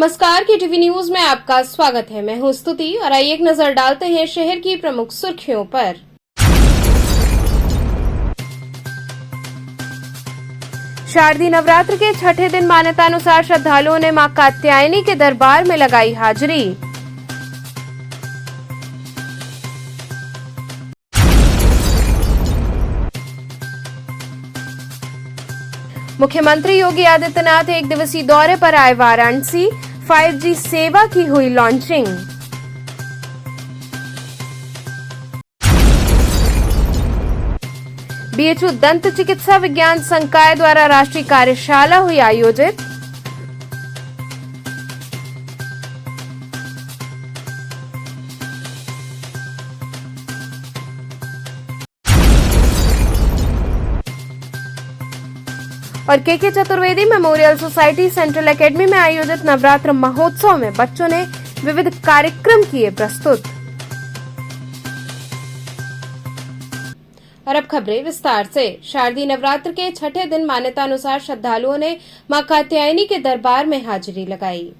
नमस्कार, के TV news में आपका स्वागत है। मैं हूं स्तुति और आइए एक नजर डालते हैं शहर की प्रमुख सुर्खियों पर। शारदीय नवरात्र के छठे दिन मान्यतानुसार श्रद्धालुओं ने मां कात्यायनी के दरबार में लगाई हाजिरी। मुख्यमंत्री योगी आदित्यनाथ एक दिवसीय दौरे पर आए वाराणसी। 5G सेवा की हुई लॉन्चिंग। बीएचयू दंत चिकित्सा विज्ञान संकाय द्वारा राष्ट्रीय कार्यशाला हुई आयोजित। और के Chaturvedi memorial society central academy में आयोजित नवरात्र महोत्सव में बच्चों ने विविध कार्यक्रम किए प्रस्तुत। और अब खबरें विस्तार से। शारदीय नवरात्र के छठे दिन मान्यतानुसार श्रद्धालुओं ने मां कात्यायनी के दरबार में हाजिरी लगाई।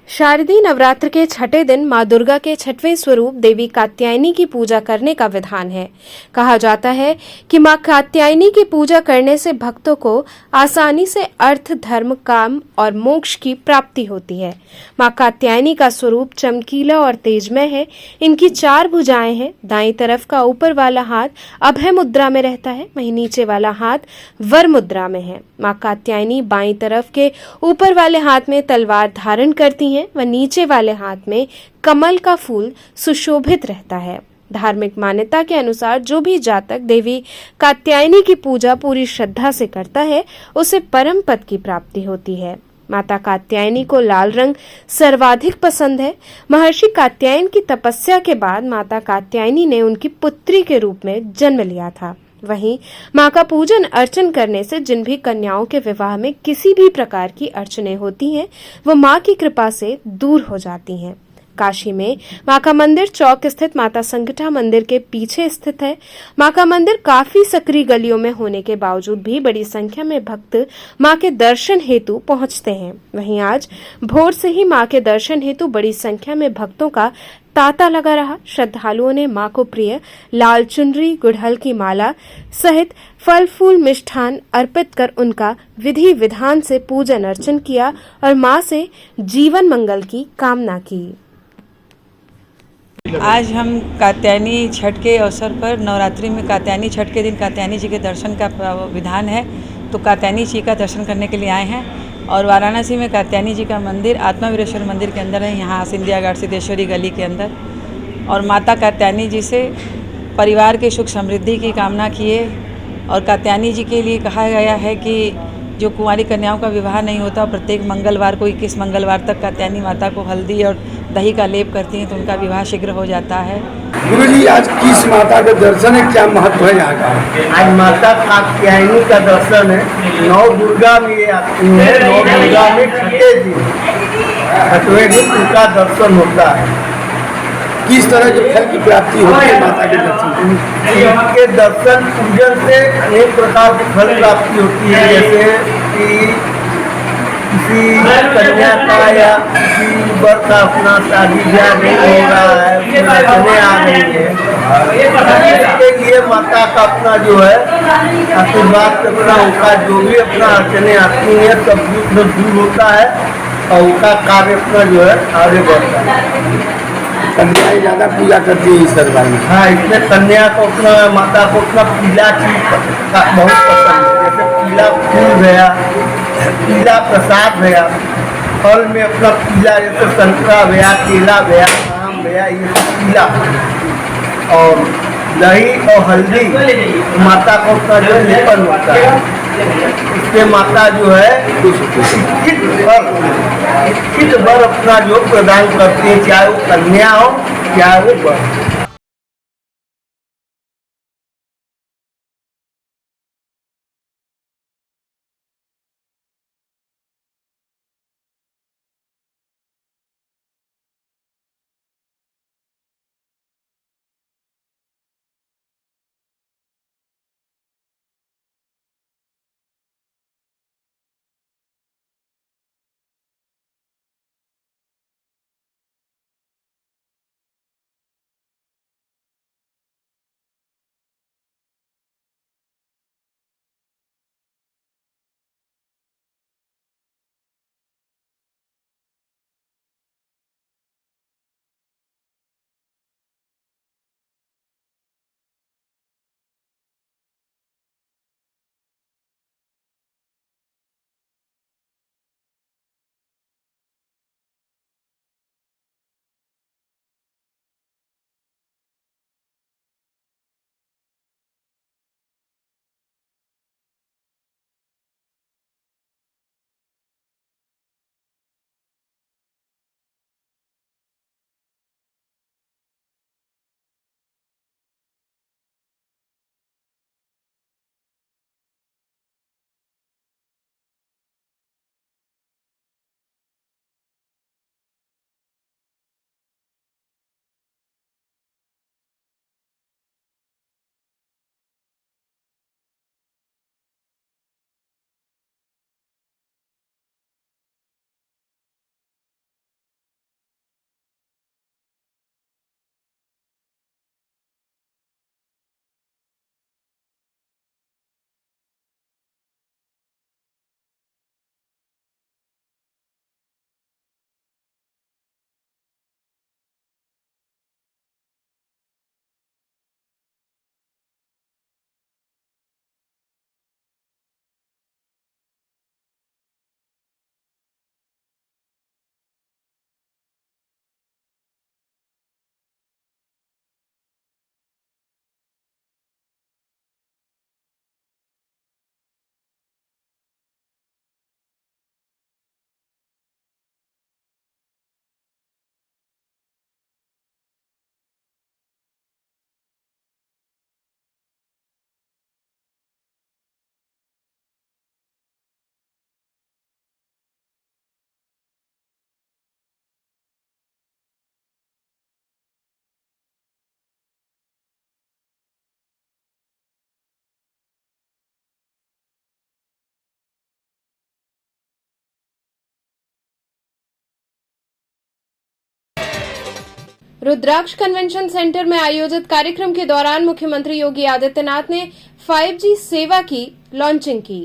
शारदीय नवरात्र के छठे दिन मां दुर्गा के छठवें स्वरूप देवी कात्यायनी की पूजा करने का विधान है। कहा जाता है कि मां कात्यायनी की पूजा करने से भक्तों को आसानी से अर्थ, धर्म, काम और मोक्ष की प्राप्ति होती है। मां कात्यायनी का स्वरूप चमकीला और तेजमय है। इनकी 4 भुजाएं हैं। दाईं तरफ का ऊपर वाला हाथ अभय मुद्रा में रहता है, वहीं नीचे वाला हाथ वर मुद्रा में है। मां कात्यायनी बाईं तरफ के ऊपर वाले हाथ में तलवार धारण करती हैं व नीचे वाले हाथ में कमल का फूल सुशोभित रहता है। धार्मिक मान्यता के अनुसार जो भी जातक देवी कात्यायनी की पूजा पूरी श्रद्धा से करता है, उसे परम पद की प्राप्ति होती है। माता कात्यायनी को लाल रंग सर्वाधिक पसंद है। महर्षि कात्यायन की तपस्या के बाद माता कात्यायनी ने उनकी पुत्री के रूप में जन्म लिया था। वहीं मां का पूजन अर्चन करने से जिन भी कन्याओं के विवाह में किसी भी प्रकार की अड़चनें होती हैं, वो मां की कृपा से दूर हो जाती हैं। काशी में मां का मंदिर चौक स्थित माता संकटा मंदिर के पीछे स्थित है। मां का मंदिर काफी सक्रिय गलियों में होने के बावजूद भी बड़ी संख्या में भक्त मां के दर्शन हेतु पहुंचते हैं। वहीं आज भोर से ही मां के दर्शन हेतु बड़ी संख्या में भक्तों का तांता लगा रहा। श्रद्धालुओं ने मां को प्रिय लाल चुनरी, गुड़हल की माला सहित फल फूल मिष्ठान अर्पित कर उनका विधि विधान से पूजन अर्चन किया और मां से जीवन मंगल की कामना की। आज हम कात्यायनी छठ के अवसर पर नवरात्रि में कात्यायनी छठ के दिन कात्यायनी जी के दर्शन का विधान है, तो कात्यायनी जी का दर्शन करने के लिए आए हैं। और वाराणसी में कात्यायनी जी का मंदिर आत्मावीरेश्वर मंदिर के अंदर है, यहाँ सिंधिया घाट सिद्धेश्वरी गली के अंदर। और माता कात्यायनी जी से परिवार के सुख समृद्धि की कामना किए। और कात्यायनी जी के लिए कहा गया है कि जो कुंवारी कन्याओं का विवाह नहीं होता, प्रत्येक मंगलवार को 21 मंगलवार तक कात्यायनी माता को हल्दी और दही का लेप करती हैं, तो उनका विवाह शीघ्र हो जाता है। गुरुजी, आज किस माता का दर्शन है, क्या महत्व है यहाँ का? आज माता कात्यायनी का दर्शन है। 9 दुर्गा में ये आती है। 9 दुर्गा में छठवें दिन उनका दर्शन होता है। किस तरह के फल की प्राप्ति होती है माता के दर्शन? इनके दर्शन पूजन से अनेक प्रकार की फल प्राप्ति होती है, जैसे कि किसी कन्या का या किसी वर का अपना शादी ब्याह नहीं हो रहा है, उसमें अड़चनें आ रही है, इसके लिए माता का अपना जो है आशीर्वाद करना, उनका जो भी अपना अड़चनें आती हैं सब दूर होता है और उनका कार्य अपना जो है आगे बढ़ता है। कन्याएं ज्यादा पूजा करती है इस दरबार में। हाँ, इसमें कन्या को अपना माता को अपना पीला चीज बहुत पसंद है, जैसे पीला फूल गया, पीला प्रसाद गया, फल में अपना पीला जैसे संतरा गया, केला गया, आम गया, ये सब पीला। और दही और हल्दी माता को अपना जो लेपन होता है, इसके माता जो है इक्कित वर अपना जो प्रदान करती है, चाहे वो कन्या हो चाहे वो वर। रुद्राक्ष कन्वेंशन सेंटर में आयोजित कार्यक्रम के दौरान मुख्यमंत्री योगी आदित्यनाथ ने 5G सेवा की लॉन्चिंग की।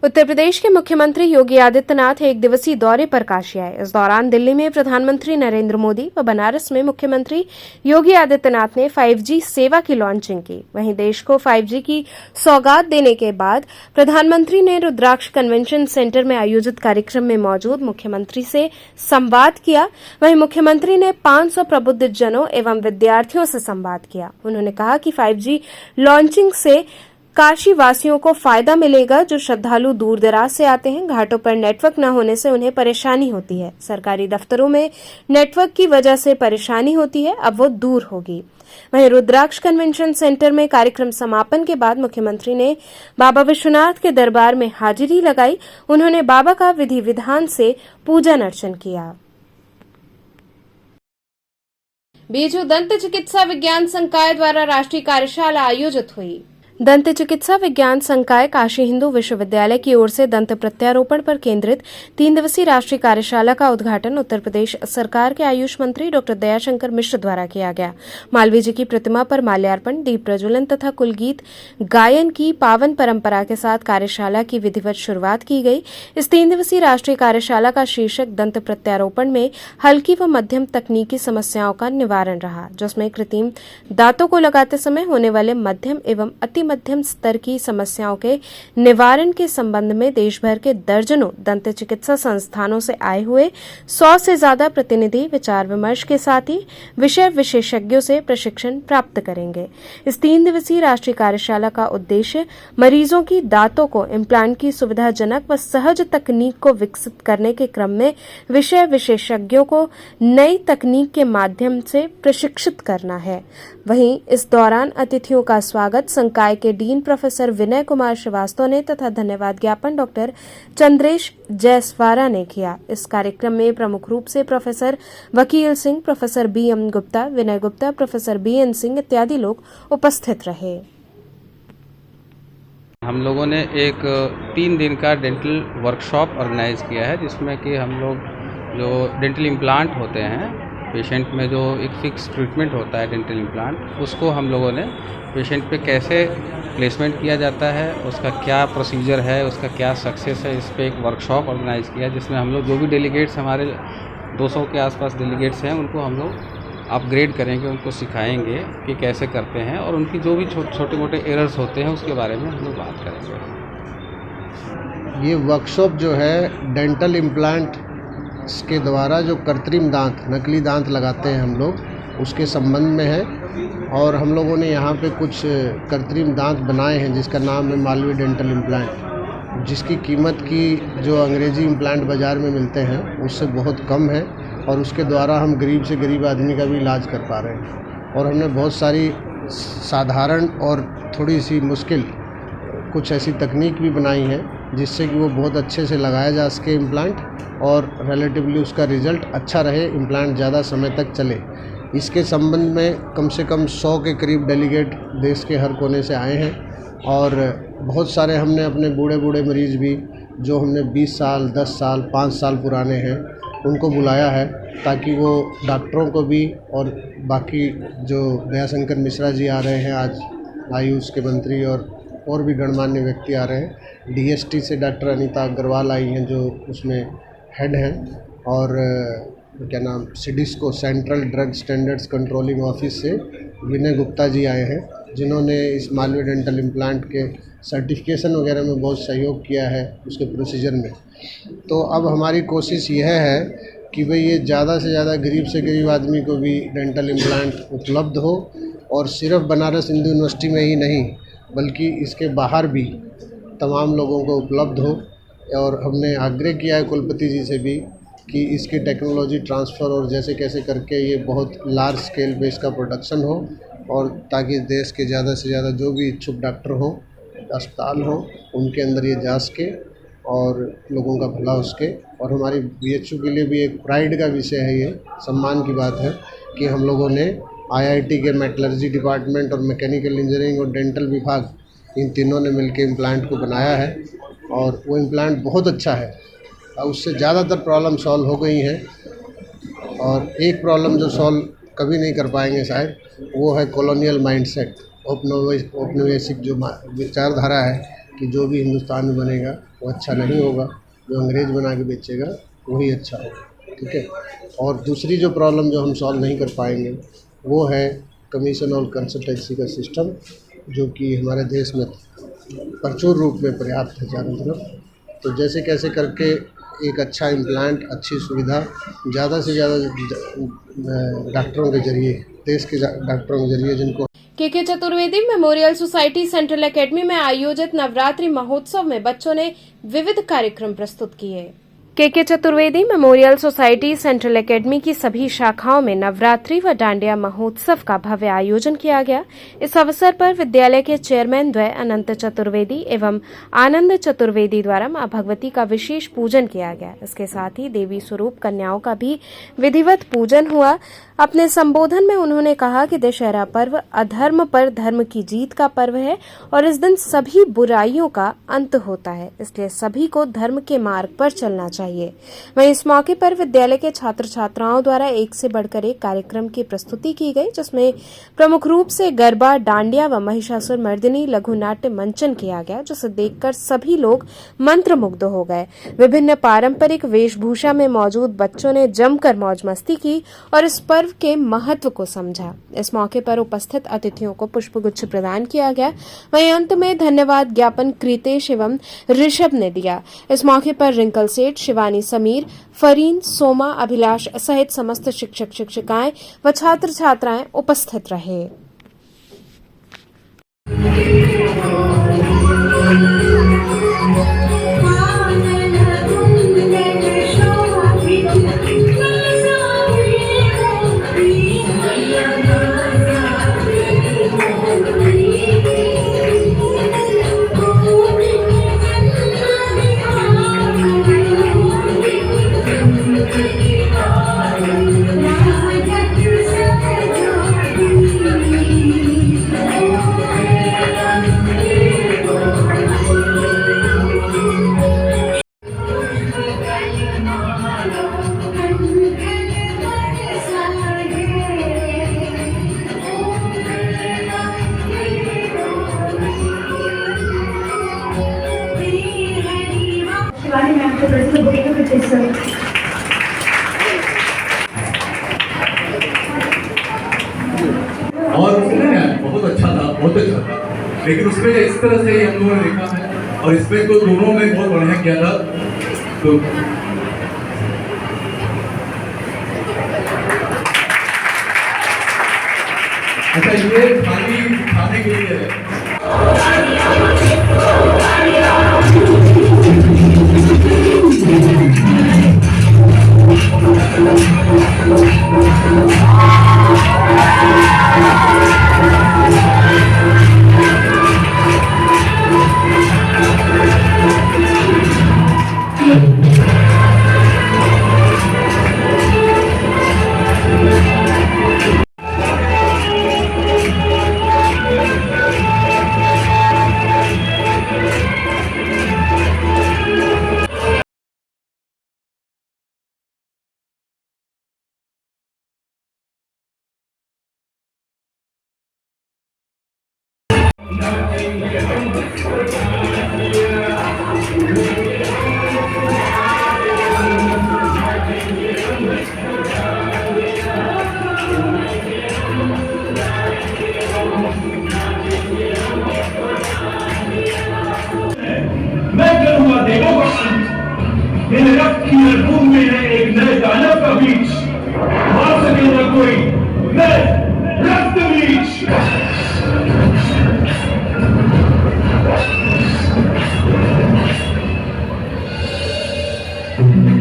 उत्तर प्रदेश के मुख्यमंत्री योगी आदित्यनाथ एक दिवसीय दौरे पर काशी आए। इस दौरान दिल्ली में प्रधानमंत्री नरेंद्र मोदी व बनारस में मुख्यमंत्री योगी आदित्यनाथ ने 5G सेवा की लॉन्चिंग की। वहीं देश को 5G की सौगात देने के बाद प्रधानमंत्री ने रुद्राक्ष कन्वेंशन सेंटर में आयोजित कार्यक्रम में मौजूद मुख्यमंत्री से संवाद किया। वहीं मुख्यमंत्री ने 500 प्रबुद्धजनों एवं विद्यार्थियों से संवाद किया। उन्होंने कहा कि 5G लॉन्चिंग से काशी वासियों को फायदा मिलेगा। जो श्रद्धालु दूर दराज से आते हैं, घाटों पर नेटवर्क न होने से उन्हें परेशानी होती है। सरकारी दफ्तरों में नेटवर्क की वजह से परेशानी होती है, अब वो दूर होगी। वहीं रुद्राक्ष कन्वेंशन सेंटर में कार्यक्रम समापन के बाद मुख्यमंत्री ने बाबा विश्वनाथ के दरबार में हाजिरी लगाई। उन्होंने बाबा का विधि विधान से पूजन अर्चन किया। बीजू दंत चिकित्सा विज्ञान संकाय द्वारा राष्ट्रीय कार्यशाला आयोजित हुई। दंत चिकित्सा विज्ञान संकाय काशी हिंदू विश्वविद्यालय की ओर से दंत प्रत्यारोपण पर केंद्रित 3 दिवसीय राष्ट्रीय कार्यशाला का उद्घाटन उत्तर प्रदेश सरकार के आयुष मंत्री डॉक्टर दयाशंकर मिश्र द्वारा किया गया। मालवीय जी की प्रतिमा पर माल्यार्पण, दीप प्रज्वलन तथा कुलगीत गायन की पावन परंपरा के साथ कार्यशाला की विधिवत शुरुआत की गई। इस 3 दिवसीय राष्ट्रीय कार्यशाला का शीर्षक दंत प्रत्यारोपण में हल्की व मध्यम तकनीकी समस्याओं का निवारण रहा, जिसमें कृत्रिम दांतों को लगाते समय होने वाले मध्यम एवं अति मध्यम स्तर की समस्याओं के निवारण के संबंध में देश भर के दर्जनों दंत चिकित्सा संस्थानों से आए हुए 100 से ज्यादा प्रतिनिधि विचार विमर्श के साथ ही विषय विशेषज्ञों से प्रशिक्षण प्राप्त करेंगे। इस 3 दिवसीय राष्ट्रीय कार्यशाला का उद्देश्य मरीजों की दांतों को इम्प्लांट की सुविधाजनक व सहज तकनीक को विकसित करने के क्रम में विषय विशेषज्ञों को नई तकनीक के माध्यम से प्रशिक्षित करना है। वहीं इस दौरान अतिथियों का स्वागत संकाय के डीन प्रोफेसर विनय कुमार श्रीवास्तव ने तथा धन्यवाद ज्ञापन डॉक्टर चंद्रेश जयसवारा ने किया। इस कार्यक्रम में प्रमुख रूप से प्रोफेसर वकील सिंह, प्रोफेसर BM गुप्ता, विनय गुप्ता, प्रोफेसर BN सिंह इत्यादि लोग उपस्थित रहे। हम लोगों ने एक 3 दिन का डेंटल वर्कशॉप ऑर्गेनाइज किया है, जिसमें कि हम लोग जो डेंटल इम्प्लांट होते हैं पेशेंट में, जो एक फिक्स ट्रीटमेंट होता है डेंटल इम्प्लांट, उसको हम लोगों ने पेशेंट पे कैसे प्लेसमेंट किया जाता है, उसका क्या प्रोसीजर है, उसका क्या सक्सेस है, इस पे एक वर्कशॉप ऑर्गेनाइज किया, जिसमें हम लोग जो भी डेलीगेट्स हमारे 200 के आसपास डेलीगेट्स हैं उनको हम लोग अपग्रेड करेंगे, उनको सिखाएंगे कि कैसे करते हैं और उनकी जो भी छोटे मोटे एरर्स होते हैं उसके बारे में हम लोग बात करेंगे। ये वर्कशॉप जो है डेंटल इम्प्लांट के द्वारा जो कृत्रिम दांत, नकली दांत लगाते हैं हम लोग, उसके संबंध में है। और हम लोगों ने यहाँ पे कुछ कृत्रिम दांत बनाए हैं जिसका नाम है मालवीय डेंटल इम्प्लांट, जिसकी कीमत की जो अंग्रेज़ी इम्प्लांट बाज़ार में मिलते हैं उससे बहुत कम है और उसके द्वारा हम गरीब से गरीब आदमी का भी इलाज कर पा रहे हैं। और हमने बहुत सारी साधारण और थोड़ी सी मुश्किल कुछ ऐसी तकनीक भी बनाई है जिससे कि वो बहुत अच्छे से लगाया जा सके इम्प्लांट और रिलेटिवली उसका रिज़ल्ट अच्छा रहे, इम्प्लांट ज़्यादा समय तक चले। इसके संबंध में कम से कम 100 के करीब डेलीगेट देश के हर कोने से आए हैं और बहुत सारे हमने अपने बूढ़े मरीज़ भी जो हमने 20 साल, 10 साल, 5 साल पुराने हैं उनको बुलाया है ताकि वो डॉक्टरों को भी और बाकी जो दयाशंकर मिश्रा जी आ रहे हैं आज आयुष के मंत्री और भी गणमान्य व्यक्ति आ रहे हैं। DST से डॉक्टर अनीता अग्रवाल आई हैं जो उसमें हेड हैं और क्या नाम CDSCO central drug standards controlling office से विनय गुप्ता जी आए हैं जिन्होंने इस मालवीय डेंटल इम्प्लांट के सर्टिफिकेशन वगैरह में बहुत सहयोग किया है उसके प्रोसीजर में। तो अब हमारी कोशिश यह है कि भाई ये ज़्यादा से ज़्यादा गरीब से गरीब आदमी को भी डेंटल इम्प्लांट उपलब्ध हो और सिर्फ बनारस हिंदू यूनिवर्सिटी में ही नहीं बल्कि इसके बाहर भी तमाम लोगों को उपलब्ध हो। और हमने आग्रह किया है कुलपति जी से भी कि इसकी टेक्नोलॉजी ट्रांसफ़र और जैसे कैसे करके ये बहुत लार्ज स्केल पे इसका प्रोडक्शन हो और ताकि देश के ज़्यादा से ज़्यादा जो भी इच्छुक डॉक्टर हो, अस्पताल हो, उनके अंदर ये जा सके और लोगों का भला हो सके। और हमारी BHU के लिए भी एक प्राइड का विषय है, ये सम्मान की बात है कि हम लोगों ने IIT के मेटलर्जी डिपार्टमेंट और मैकेनिकल इंजीनियरिंग और डेंटल विभाग इन तीनों ने मिलकर इम्प्लांट को बनाया है और वो इम्प्लांट बहुत अच्छा है। उससे ज़्यादातर प्रॉब्लम सॉल्व हो गई हैं और एक प्रॉब्लम जो सॉल्व कभी नहीं कर पाएंगे शायद, वो है कॉलोनियल माइंडसेट, औपनिवेशिक जो विचारधारा है कि जो भी हिंदुस्तान में बनेगा वो अच्छा नहीं होगा, जो अंग्रेज़ बना के बेचेगा वही अच्छा होगा, ठीक है। और दूसरी जो प्रॉब्लम जो हम सॉल्व नहीं कर पाएंगे वो है कमीशन और कंसल्टेंसी का सिस्टम, जो कि हमारे देश में प्रचुर रूप में पर्याप्त है चारों तरफ। तो जैसे कैसे करके एक अच्छा इम्प्लांट, अच्छी सुविधा ज़्यादा से ज़्यादा डॉक्टरों के जरिए, देश के डॉक्टरों के जरिए जिनको के Chaturvedi memorial society central academy में आयोजित नवरात्रि महोत्सव में बच्चों ने विविध कार्यक्रम प्रस्तुत किए। के Chaturvedi memorial society central academy की सभी शाखाओं में नवरात्रि व डांडिया महोत्सव का भव्य आयोजन किया गया। इस अवसर पर विद्यालय के चेयरमैन द्वय अनंत चतुर्वेदी एवं आनंद चतुर्वेदी द्वारा मां भगवती का विशेष पूजन किया गया। इसके साथ ही देवी स्वरूप कन्याओं का भी विधिवत पूजन हुआ। अपने संबोधन में उन्होंने कहा कि दशहरा पर्व अधर्म पर धर्म की जीत का पर्व है और इस दिन सभी बुराइयों का अंत होता है, इसलिए सभी को धर्म के मार्ग पर चलना चाहिए। वहीं इस मौके पर विद्यालय के छात्र छात्राओं द्वारा एक से बढ़कर एक कार्यक्रम की प्रस्तुति की गई, जिसमें प्रमुख रूप से गरबा, डांडिया व महिषासुर मर्दिनी लघु नाट्य मंचन किया गया, जिसे देखकर सभी लोग मंत्रमुग्ध हो गए। विभिन्न पारंपरिक वेशभूषा में मौजूद बच्चों ने जमकर मौज मस्ती की और इस पर्व के महत्व को समझा। इस मौके पर उपस्थित अतिथियों को पुष्पगुच्छ प्रदान किया गया। वहीं अंत में धन्यवाद ज्ञापन कृतेश एवं ऋषभ ने दिया। इस मौके पर रिंकल सेठ, शिवानी, समीर, फरीन, सोमा, अभिलाष सहित समस्त शिक्षक शिक्षिकाएं व छात्र छात्राएं उपस्थित रहे। शिवानी मैम को प्रस्तुत देखो कि और बहुत अच्छा था, बहुत अच्छा था, लेकिन उसमें इस तरह से हम लोगों ने देखा है और इसमें तो दोनों ने बहुत बढ़िया किया था। तो अच्छा, ये खाने के लिए है। मैं करूंगा देवों का शीश, मेरे रक्त की नरभूमि में है एक नए दानव का बीज, मार सकेगा कोई मैं रक्त बीज।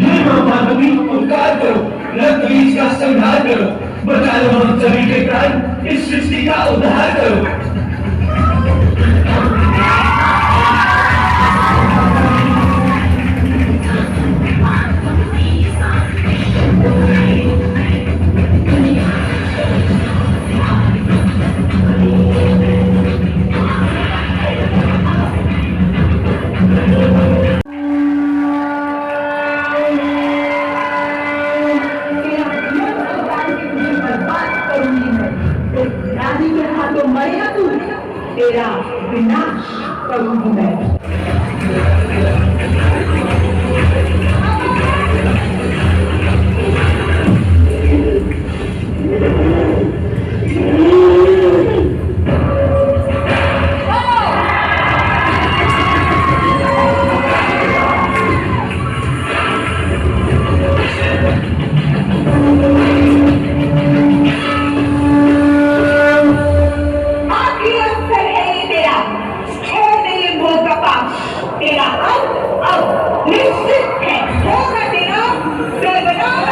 हे मां पार्वती, उपकार करो, रक्त बीज का संहार करो, बचा लो हम सभी के प्राण, इस सृष्टि का उद्धार करो। बढ़िया तू, तेरा विनाश करूंगी मैं। आखिरी अवसर है ये तेरा, छोड़ दे ये मोह का पाप, तेरा अब निश्चित है, होगा तेरा सर्वनाश।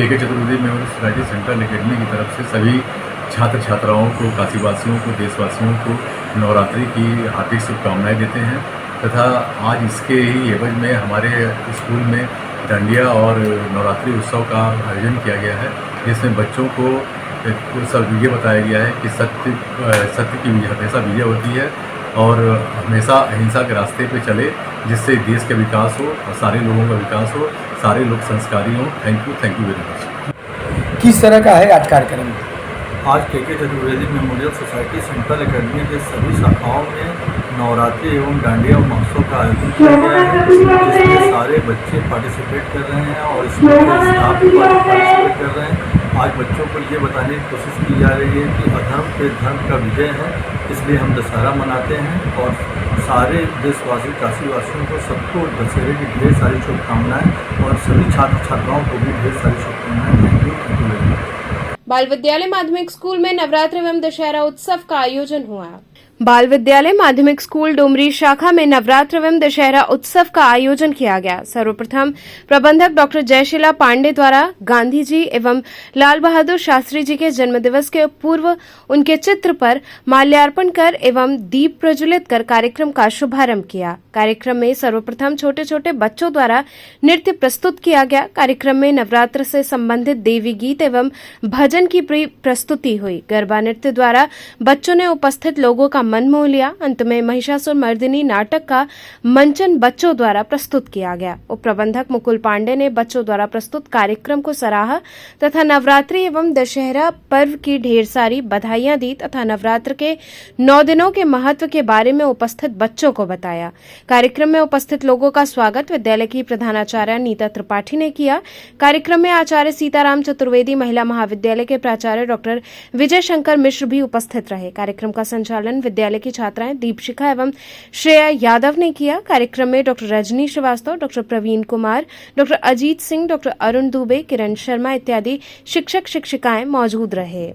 के Chaturvedi memorial society central academy की तरफ से सभी छात्र छात्राओं को, काशीवासियों को, देशवासियों को नवरात्रि की हार्दिक शुभकामनाएं देते हैं तथा आज इसके ही एवज में हमारे स्कूल में डांडिया और नवरात्रि उत्सव का आयोजन किया गया है, जिसमें बच्चों को सब ये बताया गया है कि सत्य की हमेशा विजय होती है और हमेशा अहिंसा के रास्ते पे चले, जिससे देश का विकास हो और सारे लोगों का विकास हो, सारे लोग संस्कारी हों। Thank you very much. किस तरह का है आज कार्यक्रम? आज के Chaturvedi memorial society central academy के सभी शाखाओं में नवरात्रि एवं डांडिया महोत्सव का आयोजन किया गया है, जिसमें सारे बच्चे पार्टिसिपेट कर रहे हैं और इसमें स्टाफ भी पार्टिसिपेट कर रहे हैं। आज बच्चों को ये बताने की कोशिश की जा रही है कि अधर्म पे धर्म का विजय है, इसलिए हम दशहरा मनाते हैं और सारे देशवासी, काशीवासियों को सबको दशहरे की ढेर सारी शुभकामनाएं और सभी छात्र छात्राओं को भी ढेर सारी शुभकामनाएं। Thank you very much. बाल विद्यालय माध्यमिक स्कूल में नवरात्र एवं दशहरा उत्सव का आयोजन हुआ। बाल विद्यालय माध्यमिक स्कूल डुमरी शाखा में नवरात्र एवं दशहरा उत्सव का आयोजन किया गया। सर्वप्रथम प्रबंधक डॉक्टर जयशीला पांडे द्वारा गांधी जी एवं लाल बहादुर शास्त्री जी के जन्मदिवस के पूर्व उनके चित्र पर माल्यार्पण कर एवं दीप प्रज्वलित कर कार्यक्रम का शुभारंभ किया। कार्यक्रम में सर्वप्रथम छोटे छोटे बच्चों द्वारा नृत्य प्रस्तुत किया गया। कार्यक्रम में नवरात्र से संबंधित देवी गीत एवं भजन की प्रस्तुति हुई। गरबा नृत्य द्वारा बच्चों ने उपस्थित लोगों का मन मोह लिया। अंत में महिषासुर मर्दिनी नाटक का मंचन बच्चों द्वारा प्रस्तुत किया गया। उप प्रबंधक मुकुल पांडे ने बच्चों द्वारा प्रस्तुत कार्यक्रम को सराहा तथा नवरात्रि एवं दशहरा पर्व की ढेर सारी बधाइयां दी तथा नवरात्र के 9 दिनों के महत्व के बारे में उपस्थित बच्चों को बताया। कार्यक्रम में उपस्थित लोगों का स्वागत विद्यालय की प्रधानाचार्य नीता त्रिपाठी ने किया। कार्यक्रम में आचार्य सीताराम चतुर्वेदी महिला महाविद्यालय के प्राचार्य डॉक्टर विजय शंकर मिश्र भी उपस्थित रहे। कार्यक्रम का संचालन विद्यालय की छात्राएं दीपशिखा एवं श्रेया यादव ने किया। कार्यक्रम में doctor Rajni Srivastava, doctor Praveen Kumar, doctor Ajit Singh, doctor Arun Dubey, Kiran Sharma इत्यादि शिक्षक शिक्षिकाएं मौजूद रहे।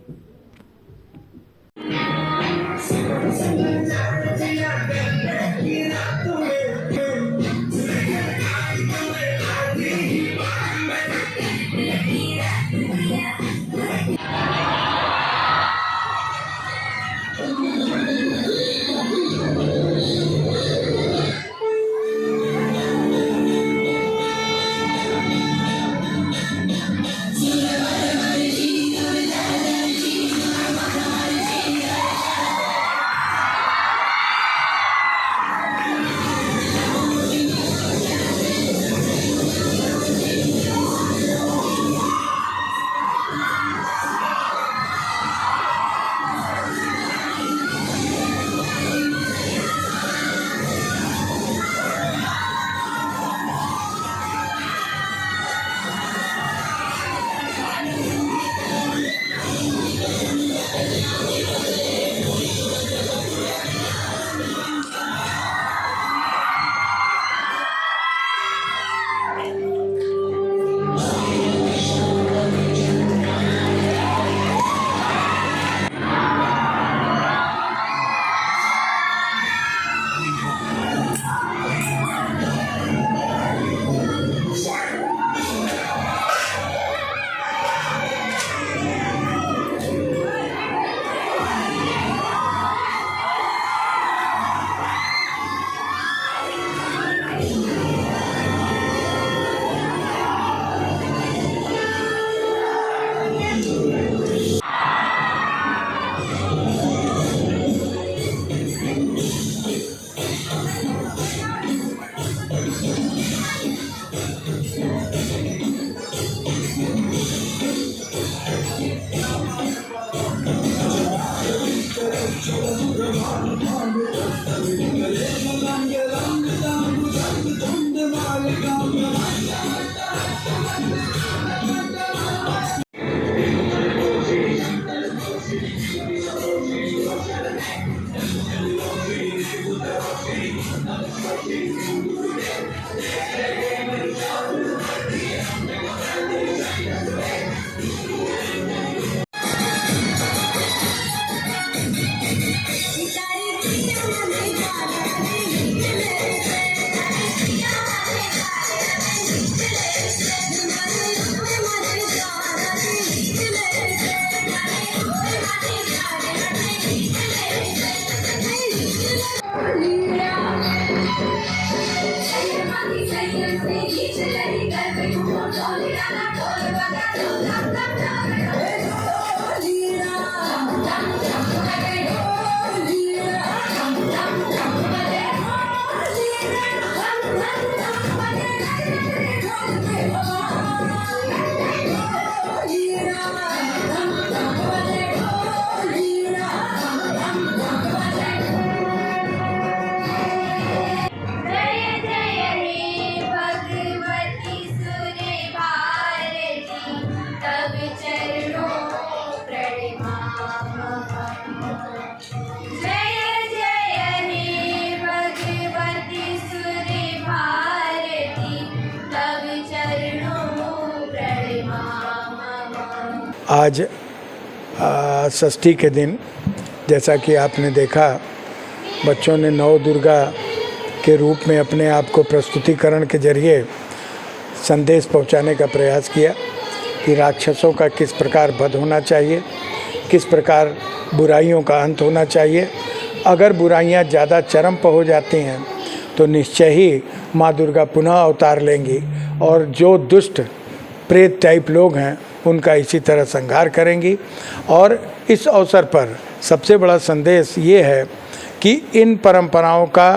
आज षष्ठी के दिन जैसा कि आपने देखा, बच्चों ने नौ दुर्गा के रूप में अपने आप को प्रस्तुतिकरण के जरिए संदेश पहुंचाने का प्रयास किया कि राक्षसों का किस प्रकार वध होना चाहिए, किस प्रकार बुराइयों का अंत होना चाहिए। अगर बुराइयां ज़्यादा चरम पर हो जाती हैं तो निश्चय ही माँ दुर्गा पुनः अवतार लेंगी और जो दुष्ट प्रेत टाइप लोग हैं उनका इसी तरह संहार करेंगी। और इस अवसर पर सबसे बड़ा संदेश ये है कि इन परंपराओं का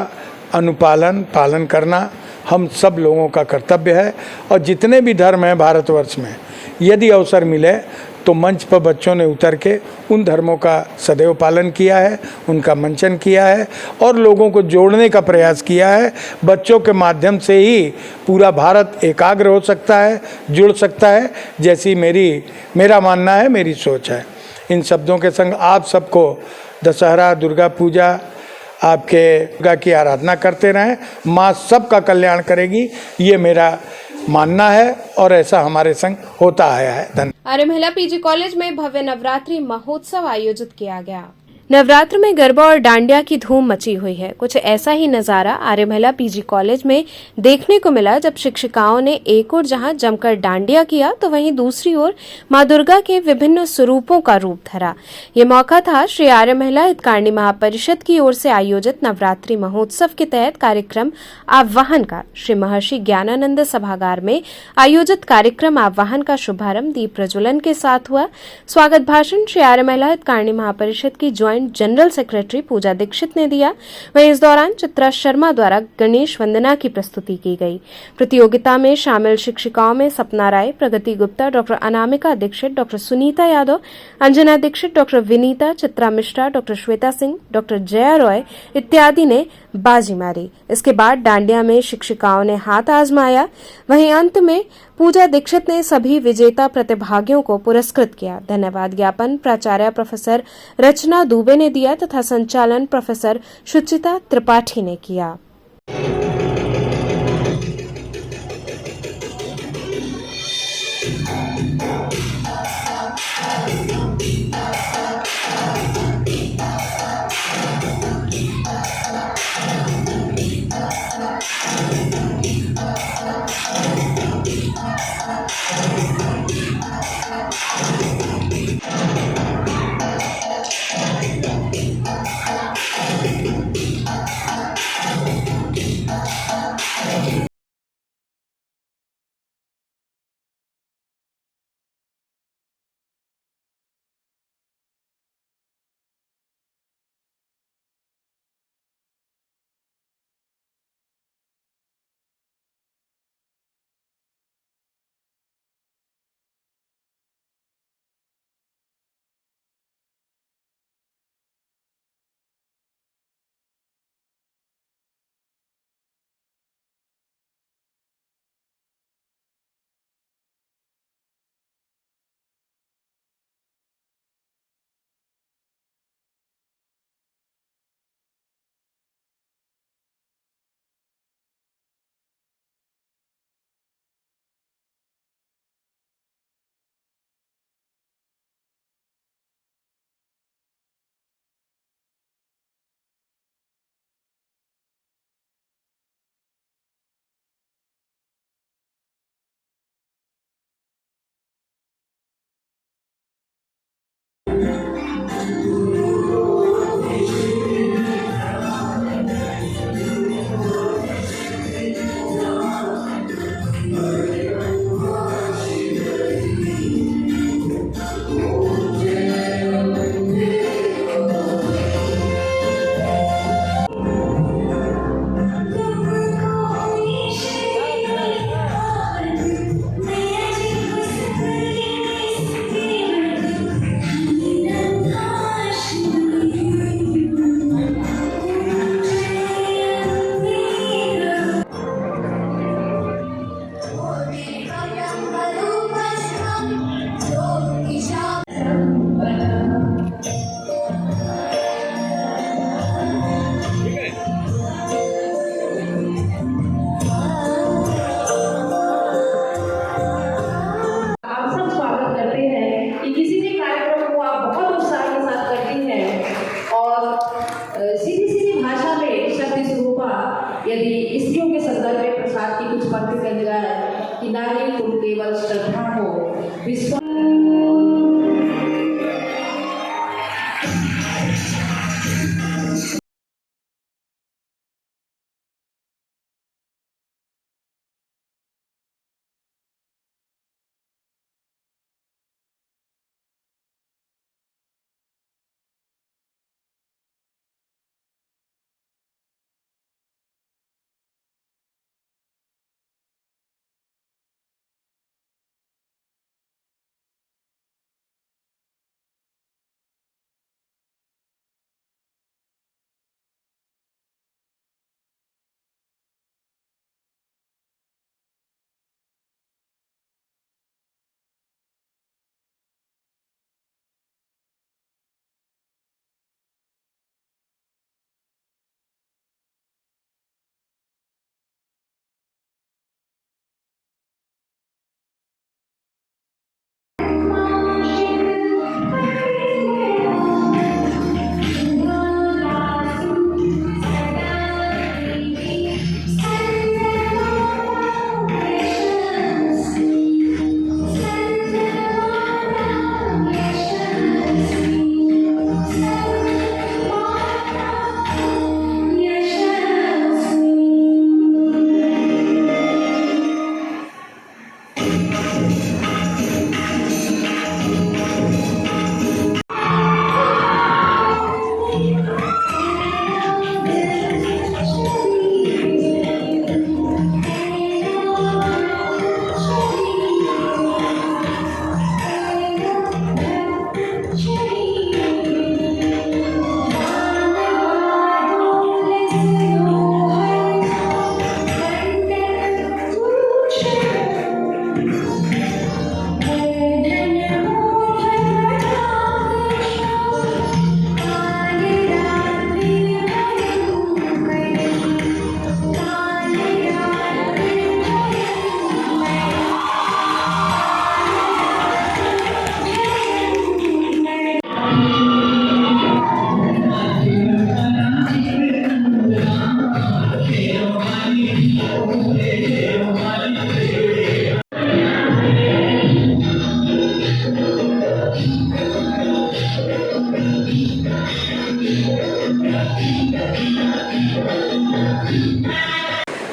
पालन करना हम सब लोगों का कर्तव्य है। और जितने भी धर्म हैं भारतवर्ष में, यदि अवसर मिले तो मंच पर बच्चों ने उतर के उन धर्मों का सदैव पालन किया है, उनका मंचन किया है और लोगों को जोड़ने का प्रयास किया है। बच्चों के माध्यम से ही पूरा भारत एकाग्र हो सकता है, जुड़ सकता है, जैसी मेरा मानना है, मेरी सोच है। इन शब्दों के संग आप सबको दशहरा, दुर्गा पूजा, आपके दुर्गा की आराधना करते रहें। माँ सबका कल्याण करेगी, ये मेरा मानना है और ऐसा हमारे संग होता आया है। धन्यवाद। आर्य महिला पीजी कॉलेज में भव्य नवरात्रि महोत्सव आयोजित किया गया। नवरात्र में गरबा और डांडिया की धूम मची हुई है। कुछ ऐसा ही नजारा आर्य महिला पीजी कॉलेज में देखने को मिला जब शिक्षिकाओं ने एक ओर जहां जमकर डांडिया किया तो वहीं दूसरी ओर मां दुर्गा के विभिन्न स्वरूपों का रूप धरा। ये मौका था श्री आर्य महिला हितकारिणी महापरिषद की ओर से आयोजित नवरात्रि महोत्सव के तहत कार्यक्रम आवाहन का। श्री महर्षि ज्ञानानंद सभागार में आयोजित कार्यक्रम आवाहन का शुभारंभ दीप प्रज्वलन के साथ हुआ। स्वागत भाषण श्री आर्य महिला हितकारिणी महापरिषद की ज्वाइंट जनरल सेक्रेटरी पूजा दीक्षित ने दिया। वहीं इस दौरान चित्रा शर्मा द्वारा गणेश वंदना की प्रस्तुति की गई। प्रतियोगिता में शामिल शिक्षिकाओं में Sapna Rai, Pragati Gupta, doctor Anamika Dixit, doctor Sunita Yadav, Anjana Dixit, doctor Vinita, Chitra Mishra, doctor Shweta Singh, doctor Jaya Roy इत्यादि ने बाजी मारी। इसके बाद डांडिया में शिक्षिकाओं ने हाथ आजमाया। वहीं अंत में पूजा दीक्षित ने सभी विजेता प्रतिभागियों को पुरस्कृत किया। धन्यवाद ज्ञापन प्राचार्य प्रोफेसर रचना दुबे ने दिया तथा संचालन प्रोफेसर सुचिता त्रिपाठी ने किया।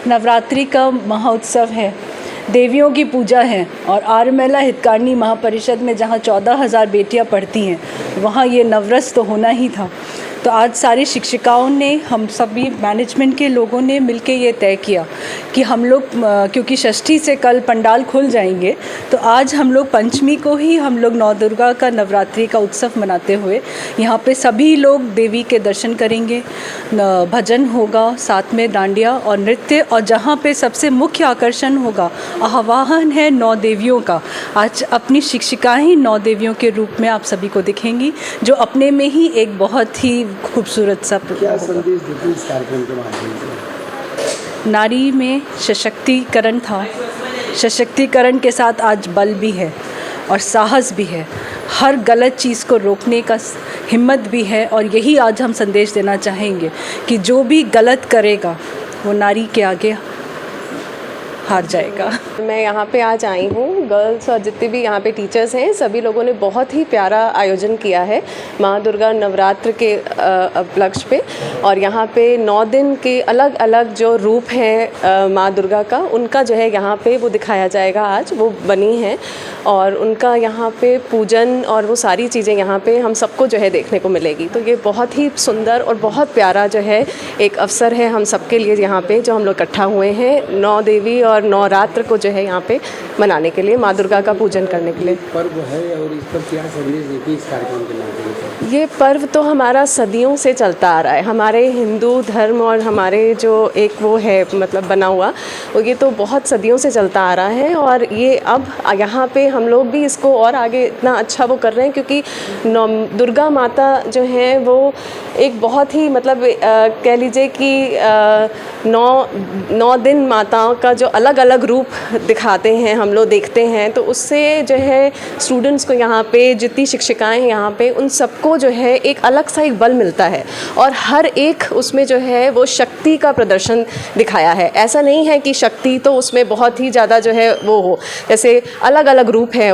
नवरात्रि का महोत्सव है, देवियों की पूजा है और आर्यमैला हितकारिणी महापरिषद में जहाँ 14,000 बेटियाँ पढ़ती हैं वहाँ ये नवरस तो होना ही था। तो आज सारी शिक्षिकाओं ने, हम सभी मैनेजमेंट के लोगों ने मिलके ये तय किया कि हम लोग, क्योंकि षष्ठी से कल पंडाल खुल जाएंगे, तो आज हम लोग पंचमी को ही हम लोग नौ दुर्गा का नवरात्रि का उत्सव मनाते हुए यहाँ पे सभी लोग देवी के दर्शन करेंगे। भजन होगा, साथ में डांडिया और नृत्य, और जहाँ पे सबसे मुख्य आकर्षण होगा, आवाहन है 9 देवियों का। आज अपनी शिक्षिकाएं ही 9 देवियों के रूप में आप सभी को दिखेंगी, जो अपने में ही एक बहुत ही खूबसूरत सा क्या संदेश देती इस कार्यक्रम के माध्यम से? नारी में सशक्तिकरण था, सशक्तिकरण के साथ आज बल भी है और साहस भी है, हर गलत चीज़ को रोकने का हिम्मत भी है। और यही आज हम संदेश देना चाहेंगे कि जो भी गलत करेगा वो नारी के आगे हार जाएगा। मैं यहाँ पे आज आई हूँ, गर्ल्स और जितने भी यहाँ पे टीचर्स हैं सभी लोगों ने बहुत ही प्यारा आयोजन किया है माँ दुर्गा नवरात्र के उपलक्ष्य पे। और यहाँ पे 9 दिन के अलग अलग जो रूप हैं माँ दुर्गा का, उनका जो है यहाँ पे वो दिखाया जाएगा। आज वो बनी है और उनका यहाँ पे पूजन और वो सारी चीज़ें यहाँ पे हम सबको जो है देखने को मिलेगी। तो ये बहुत ही सुंदर और बहुत प्यारा जो है एक अवसर है हम सबके लिए, यहाँ पे जो हम लोग इकट्ठा हुए हैं 9 देवी और नवरात्र को जो है यहाँ पे मनाने के लिए, माँ दुर्गा का पूजन करने के लिए। पर्व है और इस पर क्या संदेश देती इस कार्यक्रम के माध्यम से? ये पर्व तो हमारा सदियों से चलता आ रहा है, हमारे हिंदू धर्म और हमारे जो एक वो है मतलब बना हुआ, वो ये तो बहुत सदियों से चलता आ रहा है। और ये अब यहाँ पे हम लोग भी इसको और आगे इतना अच्छा वो कर रहे हैं, क्योंकि दुर्गा माता जो है वो एक बहुत ही मतलब कह लीजिए कि 9 दिन माताओं का जो अलग अलग अलग रूप दिखाते हैं, हम लोग देखते हैं, तो उससे जो है स्टूडेंट्स को यहाँ पे जितनी शिक्षिकाएं हैं यहाँ पे उन सबको जो है एक अलग सा एक बल मिलता है और हर एक उसमें जो है वो शक्ति का प्रदर्शन दिखाया है। ऐसा नहीं है कि शक्ति तो उसमें बहुत ही ज़्यादा जो है वो हो, जैसे अलग अलग रूप है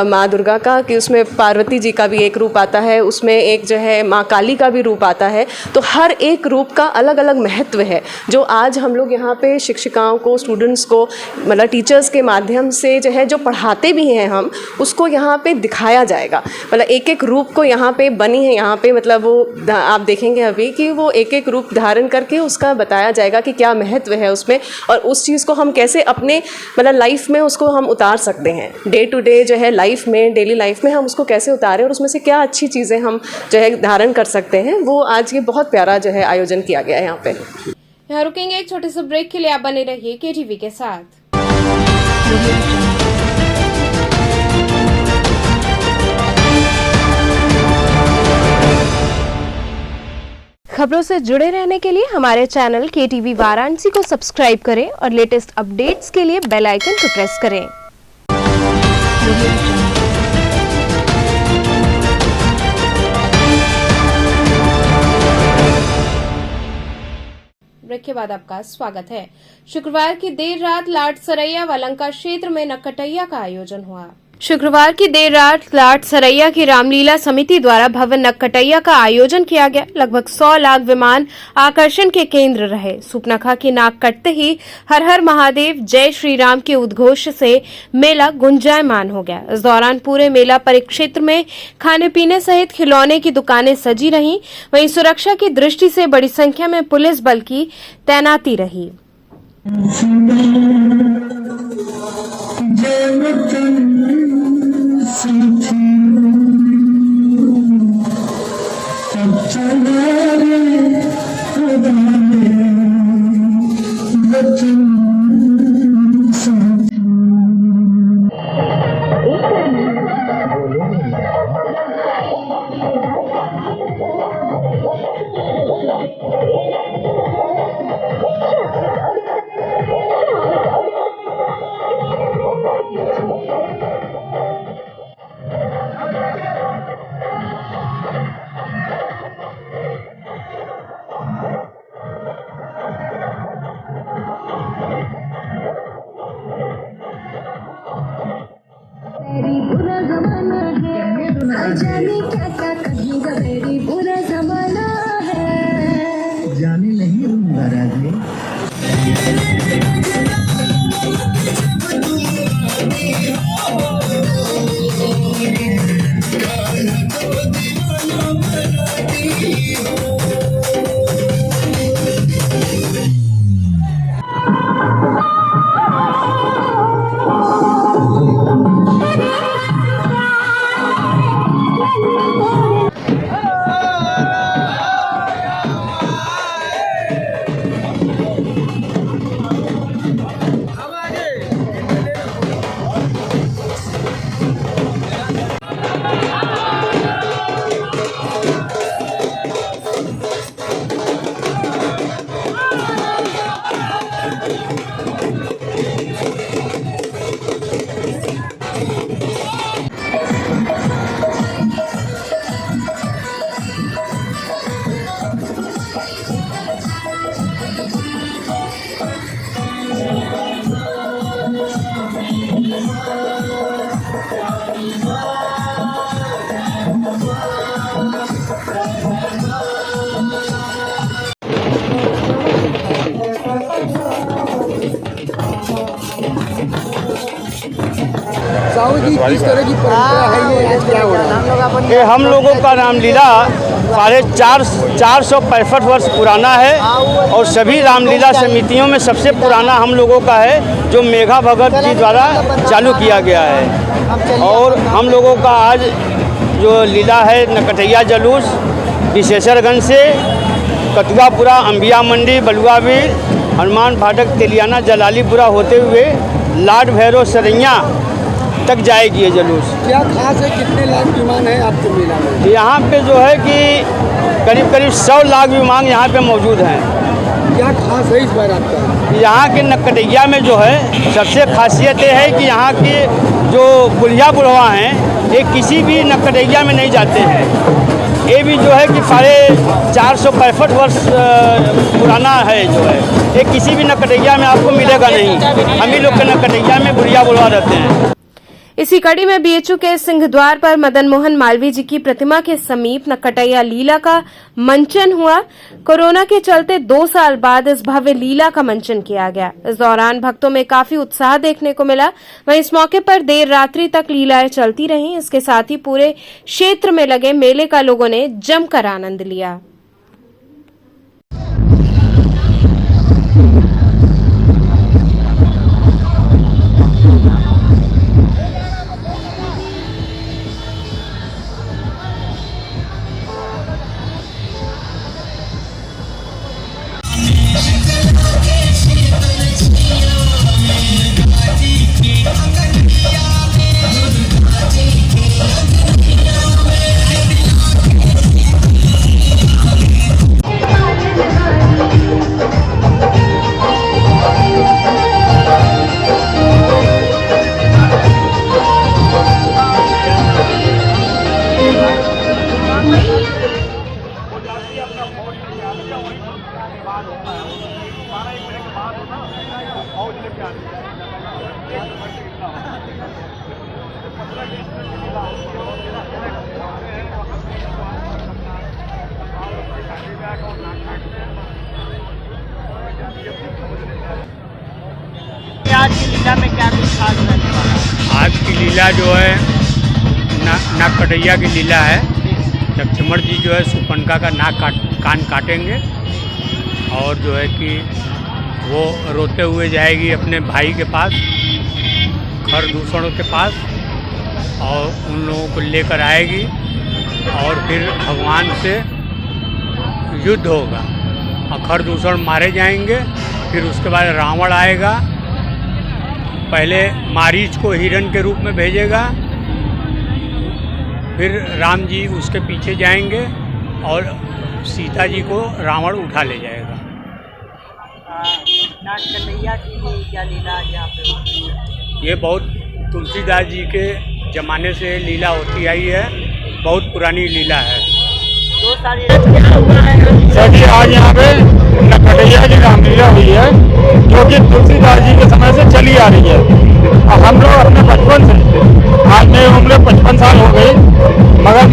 माँ दुर्गा का, कि उसमें पार्वती जी का भी एक रूप आता है, उसमें एक जो है माँ काली का भी रूप आता है। तो हर एक रूप का अलग अलग महत्व है जो आज हम लोग यहाँ पे शिक्षिकाओं को, स्टूडेंट्स को, मतलब टीचर्स के माध्यम से जो है जो पढ़ाते भी हैं हम उसको यहाँ पे दिखाया जाएगा। मतलब एक एक रूप को यहाँ पे बनी है, यहाँ पे मतलब वो आप देखेंगे अभी कि वो एक एक रूप धारण करके उसका बताया जाएगा कि क्या महत्व है उसमें और उस चीज़ को हम कैसे अपने मतलब लाइफ में उसको हम उतार सकते हैं। डे टू डे जो है लाइफ में, डेली लाइफ में हम उसको कैसे उतारें और उसमें से क्या अच्छी चीज़ें हम जो है धारण कर सकते हैं, वो आज ये बहुत प्यारा जो है आयोजन किया गया है यहाँ पे। यहाँ रुकेंगे एक छोटे से ब्रेक के लिए, आप बने रहिए KTV के साथ। खबरों से जुड़े रहने के लिए हमारे चैनल KTV वाराणसी को सब्सक्राइब करें और लेटेस्ट अपडेट्स के लिए बेल आइकन को प्रेस करें। ब्रेक के बाद आपका स्वागत है। शुक्रवार की देर रात लाटसरैया व लंका क्षेत्र में नक्कटैया का आयोजन हुआ। शुक्रवार की देर रात लाटसरैया की रामलीला समिति द्वारा भव्य नक्कटैया का आयोजन किया गया। लगभग 100 लाख विमान आकर्षण के केंद्र रहे। सूपनखा की नाक कटते ही हर हर महादेव, जय श्री राम के उद्घोष से मेला गुंजायमान हो गया। इस दौरान पूरे मेला परिक्षेत्र में खाने पीने सहित खिलौने की दुकानें सजी रहीं। वहीं सुरक्षा की दृष्टि से बड़ी संख्या में पुलिस बल की तैनाती रही। जाने क्या क्या कहेगा, मेरी बुरा जमाना है, जाने नहीं दूंगा राजे। किस तरह की परंपरा है ये क्या हो रहा है? ये हम लोगों का रामलीला 465 वर्ष पुराना है और सभी रामलीला समितियों में सबसे पुराना हम लोगों का है, जो मेघा भगत जी द्वारा चालू किया गया है। और हम लोगों का आज जो लीला है नकटैया जुलूस विशेषरगंज से कटुआपुरा, अंबिया मंडी, बलुआवीर, हनुमान फाटक, तेलियाना, जलालीपुरा होते हुए लाड भैरव सरैया तक जाएगी ये जुलूस। क्या खास है, कितने लाख विमान है आपके मेला में? यहाँ पे जो है कि करीब 100 लाख विमान यहाँ पे मौजूद हैं। क्या खास है इस बार आपका? यहाँ के नकटैया में जो है सबसे खासियत ये है कि यहाँ के जो बुढ़िया बुढ़वा हैं ये किसी भी नकटैया में नहीं जाते हैं। ये भी जो है कि 465 वर्ष पुराना है जो है, ये किसी भी नकटैया में आपको मिलेगा नहीं। हम ही लोग के नकटैया में बुढ़िया बुढ़वा रहते हैं। इसी कड़ी में बीएचयू के सिंहद्वार पर मदन मोहन मालवीय जी की प्रतिमा के समीप नकटैया लीला का मंचन हुआ। कोरोना के चलते 2 साल बाद इस भव्य लीला का मंचन किया गया। इस दौरान भक्तों में काफी उत्साह देखने को मिला। वहीं इस मौके पर देर रात्रि तक लीलाएं चलती रहीं। इसके साथ ही पूरे क्षेत्र में लगे मेले का लोगों ने जमकर आनंद लिया। आज की लीला में क्या कुछ खास रहने वाला है? आज की लीला जो है नाग कटैया की लीला है। लक्ष्मण जी जो है सुपनका का कान काटेंगे और जो है कि वो रोते हुए जाएगी अपने भाई के पास, खरदूषणों के पास, और उन लोगों को लेकर आएगी और फिर भगवान से युद्ध होगा और खरदूषण मारे जाएंगे। फिर उसके बाद रावण आएगा, पहले मारीच को हिरण के रूप में भेजेगा, फिर राम जी उसके पीछे जाएंगे और सीता जी को रावण उठा ले जाएगा। नाग कटैया की क्या लीला यहाँ पे होती है? ये बहुत तुलसीदास जी के ज़माने से लीला होती आई है, बहुत पुरानी लीला है। 2 साल हुआ है सर जी, आज यहाँ पे नकटैया की रामलीला हुई है जो कि तुलसीदास जी के समय से चली आ रही है। और हम लोग अपने बचपन से, आज मेरी उम्र 55 साल हो गई, मगर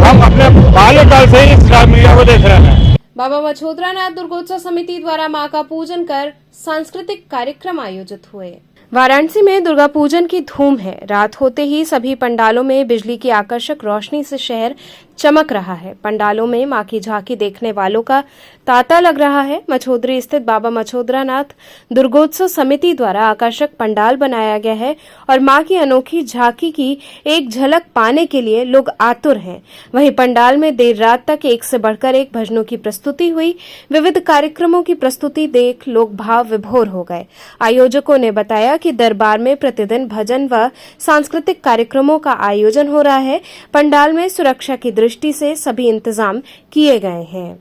हम अपने बाल्यकाल से इस रामलीला को देख रहे हैं। बाबा मछोदरानाथ दुर्गोत्सव समिति द्वारा मां का पूजन कर सांस्कृतिक कार्यक्रम आयोजित हुए। वाराणसी में दुर्गा पूजन की धूम है। रात होते ही सभी पंडालों में बिजली की आकर्षक रोशनी से शहर चमक रहा है। पंडालों में मां की झांकी देखने वालों का तांता लग रहा है। मछोदरी स्थित बाबा मछोदरानाथ दुर्गोत्सव समिति द्वारा आकर्षक पंडाल बनाया गया है और मां की अनोखी झांकी की एक झलक पाने के लिए लोग आतुर हैं। वहीं पंडाल में देर रात तक एक से बढ़कर एक भजनों की प्रस्तुति हुई। विविध कार्यक्रमों की प्रस्तुति देख लोग भाव विभोर हो गए। आयोजकों ने बताया कि दरबार में प्रतिदिन भजन व सांस्कृतिक कार्यक्रमों का आयोजन हो रहा है। पंडाल में सुरक्षा की दृष्टि से सभी इंतजाम किए गए हैं।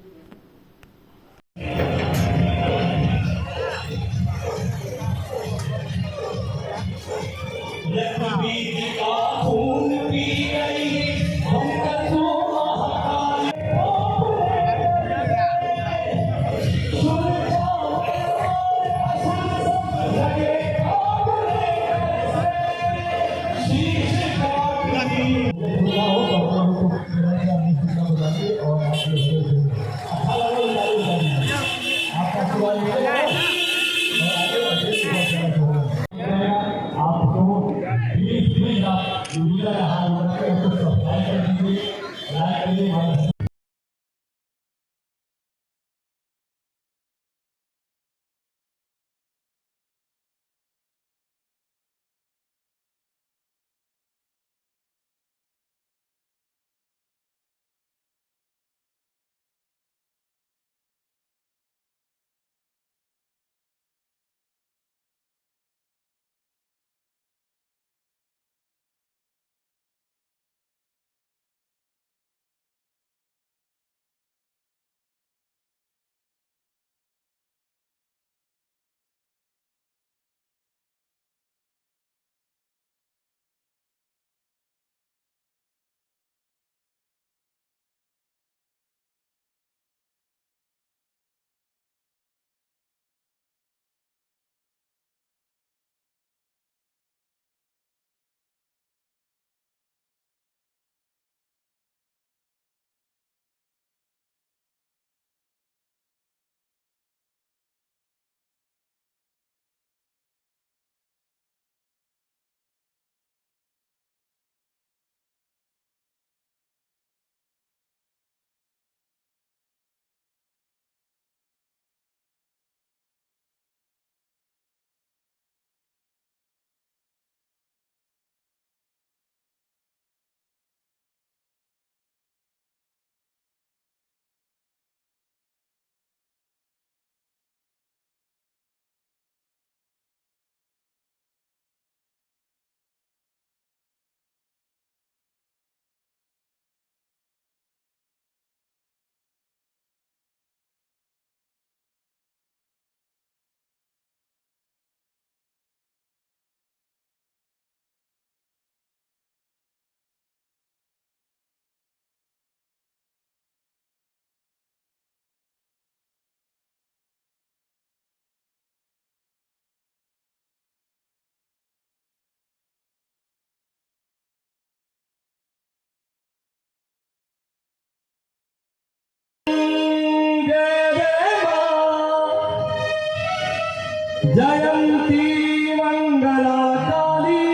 जयंती मंगला काली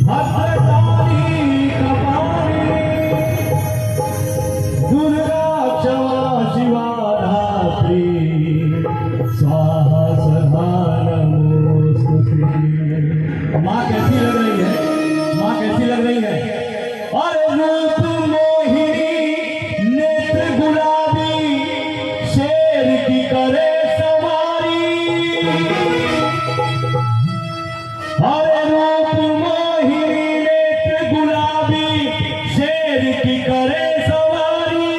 भद्रकाली कपाली दुर्गा क्षमा शिवा धात्री स्वाहा सदा नमोस्तुते। माँ कैसी लग रही है? माँ कैसी लग रही है? अरे रूप मोहिनी नेत्र गुलाबी शेर की करे सवारी। अरे रूप मोहिनी नेत्र गुलाबी शेर की करे सवारी।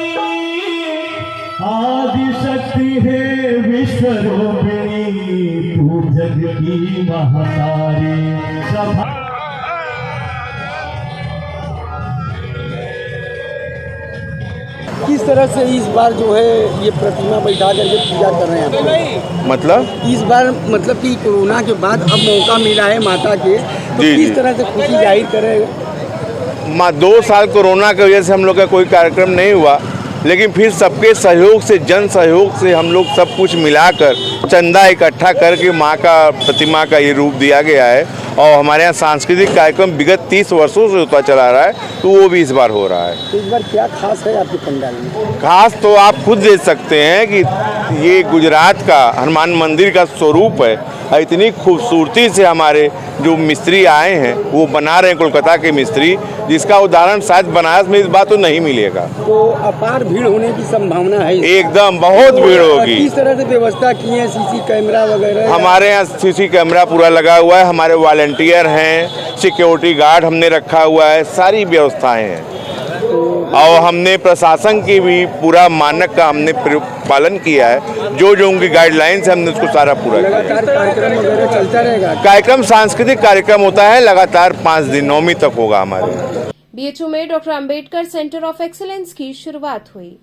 आदि शक्ति है विश्वरूपिणी तू जग की महातारी। किस तरह से इस बार जो है ये प्रतिमा बैठा करके पूजा कर रहे हैं आप लोग? मतलब इस बार मतलब कि कोरोना के बाद अब मौका मिला है माता के, तो किस तरह से खुशी जाहिर करें? 2 साल कोरोना की वजह से हम लोग का कोई कार्यक्रम नहीं हुआ, लेकिन फिर सबके सहयोग से, जन सहयोग से हम लोग सब कुछ मिलाकर चंदा इकट्ठा करके माँ का प्रतिमा का ये रूप दिया गया है। और हमारे यहाँ सांस्कृतिक कार्यक्रम विगत 30 वर्षों से होता चला रहा है, तो वो भी इस बार हो रहा है। तो इस बार क्या खास है आपके पंडाल में? खास तो आप खुद देख सकते हैं कि ये गुजरात का हनुमान मंदिर का स्वरूप है। इतनी खूबसूरती से हमारे जो मिस्त्री आए हैं वो बना रहे हैं, कोलकाता के मिस्त्री, जिसका उदाहरण शायद बनारस में इस बार तो नहीं मिलेगा। तो अपार भीड़ होने की संभावना है? एकदम बहुत भीड़ होगी। किस तरह से व्यवस्था की है? सीसी कैमरा वगैरह? हमारे यहाँ सीसी कैमरा पूरा लगा हुआ है, हमारे वॉलंटियर हैं, सिक्योरिटी गार्ड हमने रखा हुआ है, सारी व्यवस्थाएं हैं। और हमने प्रशासन की भी पूरा मानक का हमने पालन किया है, जो उनकी गाइडलाइंस है हमने उसको सारा पूरा किया। लगातार कार्यक्रम वगैरह चलता रहेगा? कार्यक्रम सांस्कृतिक कार्यक्रम होता है, लगातार 5 दिन 9वीं तक होगा हमारे। बीएचयू में doctor Ambedkar centre of excellence की शुरुआत हुई।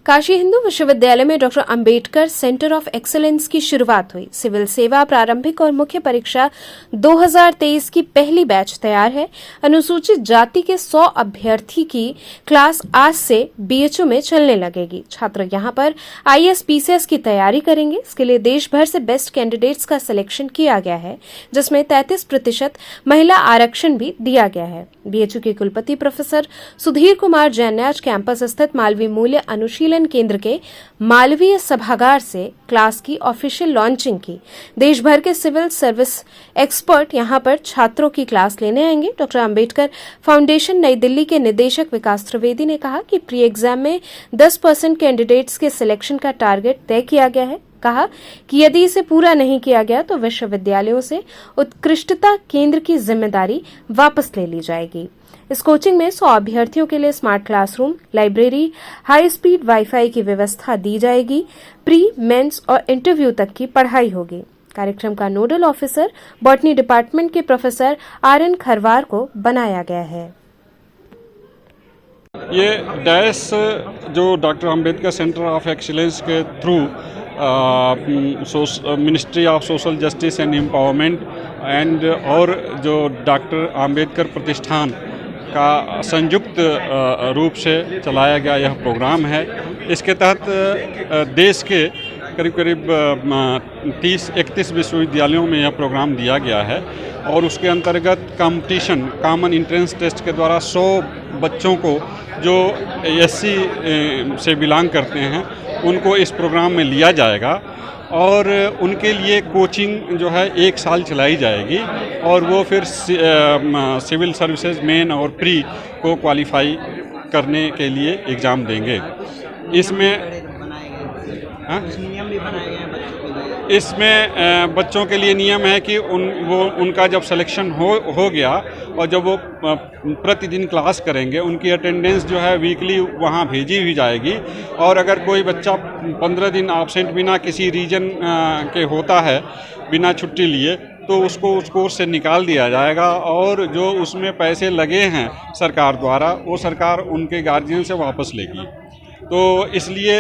काशी हिंदू विश्वविद्यालय में doctor Ambedkar centre of excellence की शुरुआत हुई। सिविल सेवा प्रारंभिक और मुख्य परीक्षा 2023 की पहली बैच तैयार है। अनुसूचित जाति के 100 अभ्यर्थी की क्लास आज से बीएचयू में चलने लगेगी। छात्र यहां पर आईएएस पीसीएस की तैयारी करेंगे। इसके लिए देश भर से बेस्ट कैंडिडेट्स का सिलेक्शन किया गया है, जिसमें 33% महिला आरक्षण भी दिया गया है। बीएचयू के कुलपति प्रोफेसर सुधीर कुमार जैन ने आज कैंपस स्थित मालवीय मूल्य अनुशीलन केंद्र के मालवीय सभागार से क्लास की ऑफिशियल लॉन्चिंग की। देश भर के सिविल सर्विस एक्सपर्ट यहां पर छात्रों की क्लास लेने आएंगे। डॉक्टर अंबेडकर फाउंडेशन नई दिल्ली के निदेशक विकास त्रिवेदी ने कहा कि प्री एग्जाम में 10% कैंडिडेट्स के सिलेक्शन का टारगेट तय किया गया है। कहा कि यदि इसे पूरा नहीं किया गया तो विश्वविद्यालयों से उत्कृष्टता केंद्र की जिम्मेदारी वापस ले ली जाएगी। इस कोचिंग में 100 अभ्यर्थियों के लिए smart classroom, library, high speed wifi की व्यवस्था दी जाएगी। प्री, मेंस और इंटरव्यू तक की पढ़ाई होगी। कार्यक्रम का नोडल ऑफिसर बॉटनी डिपार्टमेंट के प्रोफेसर आर.एन. खरवार को बनाया गया है। ये डैश जो doctor Ambedkar centre of excellence के through ministry of social justice and empowerment and और जो डॉक्टर अंबेडकर प्रतिष्ठान का संयुक्त रूप से चलाया गया यह प्रोग्राम है। इसके तहत देश के करीब करीब 30-31 विश्वविद्यालयों में यह प्रोग्राम दिया गया है और उसके अंतर्गत कंपटीशन कॉमन एंट्रेंस टेस्ट के द्वारा 100 बच्चों को जो एससी से बिलोंग करते हैं उनको इस प्रोग्राम में लिया जाएगा और उनके लिए कोचिंग जो है 1 साल चलाई जाएगी और वो फिर सिविल सर्विसेज मेन और प्री को क्वालिफाई करने के लिए एग्ज़ाम देंगे। इसमें नियम भी बनाए गए हैं बच्चों के लिए। इसमें बच्चों के लिए नियम है कि उनका जब सिलेक्शन हो गया और जब वो प्रतिदिन क्लास करेंगे उनकी अटेंडेंस जो है वीकली वहाँ भेजी हुई जाएगी और अगर कोई बच्चा 15 दिन एब्सेंट बिना किसी रीजन के होता है बिना छुट्टी लिए तो उसको उस कोर्स से निकाल दिया जाएगा और जो उसमें पैसे लगे हैं सरकार द्वारा वो सरकार उनके गार्जियन से वापस लेगी। तो इसलिए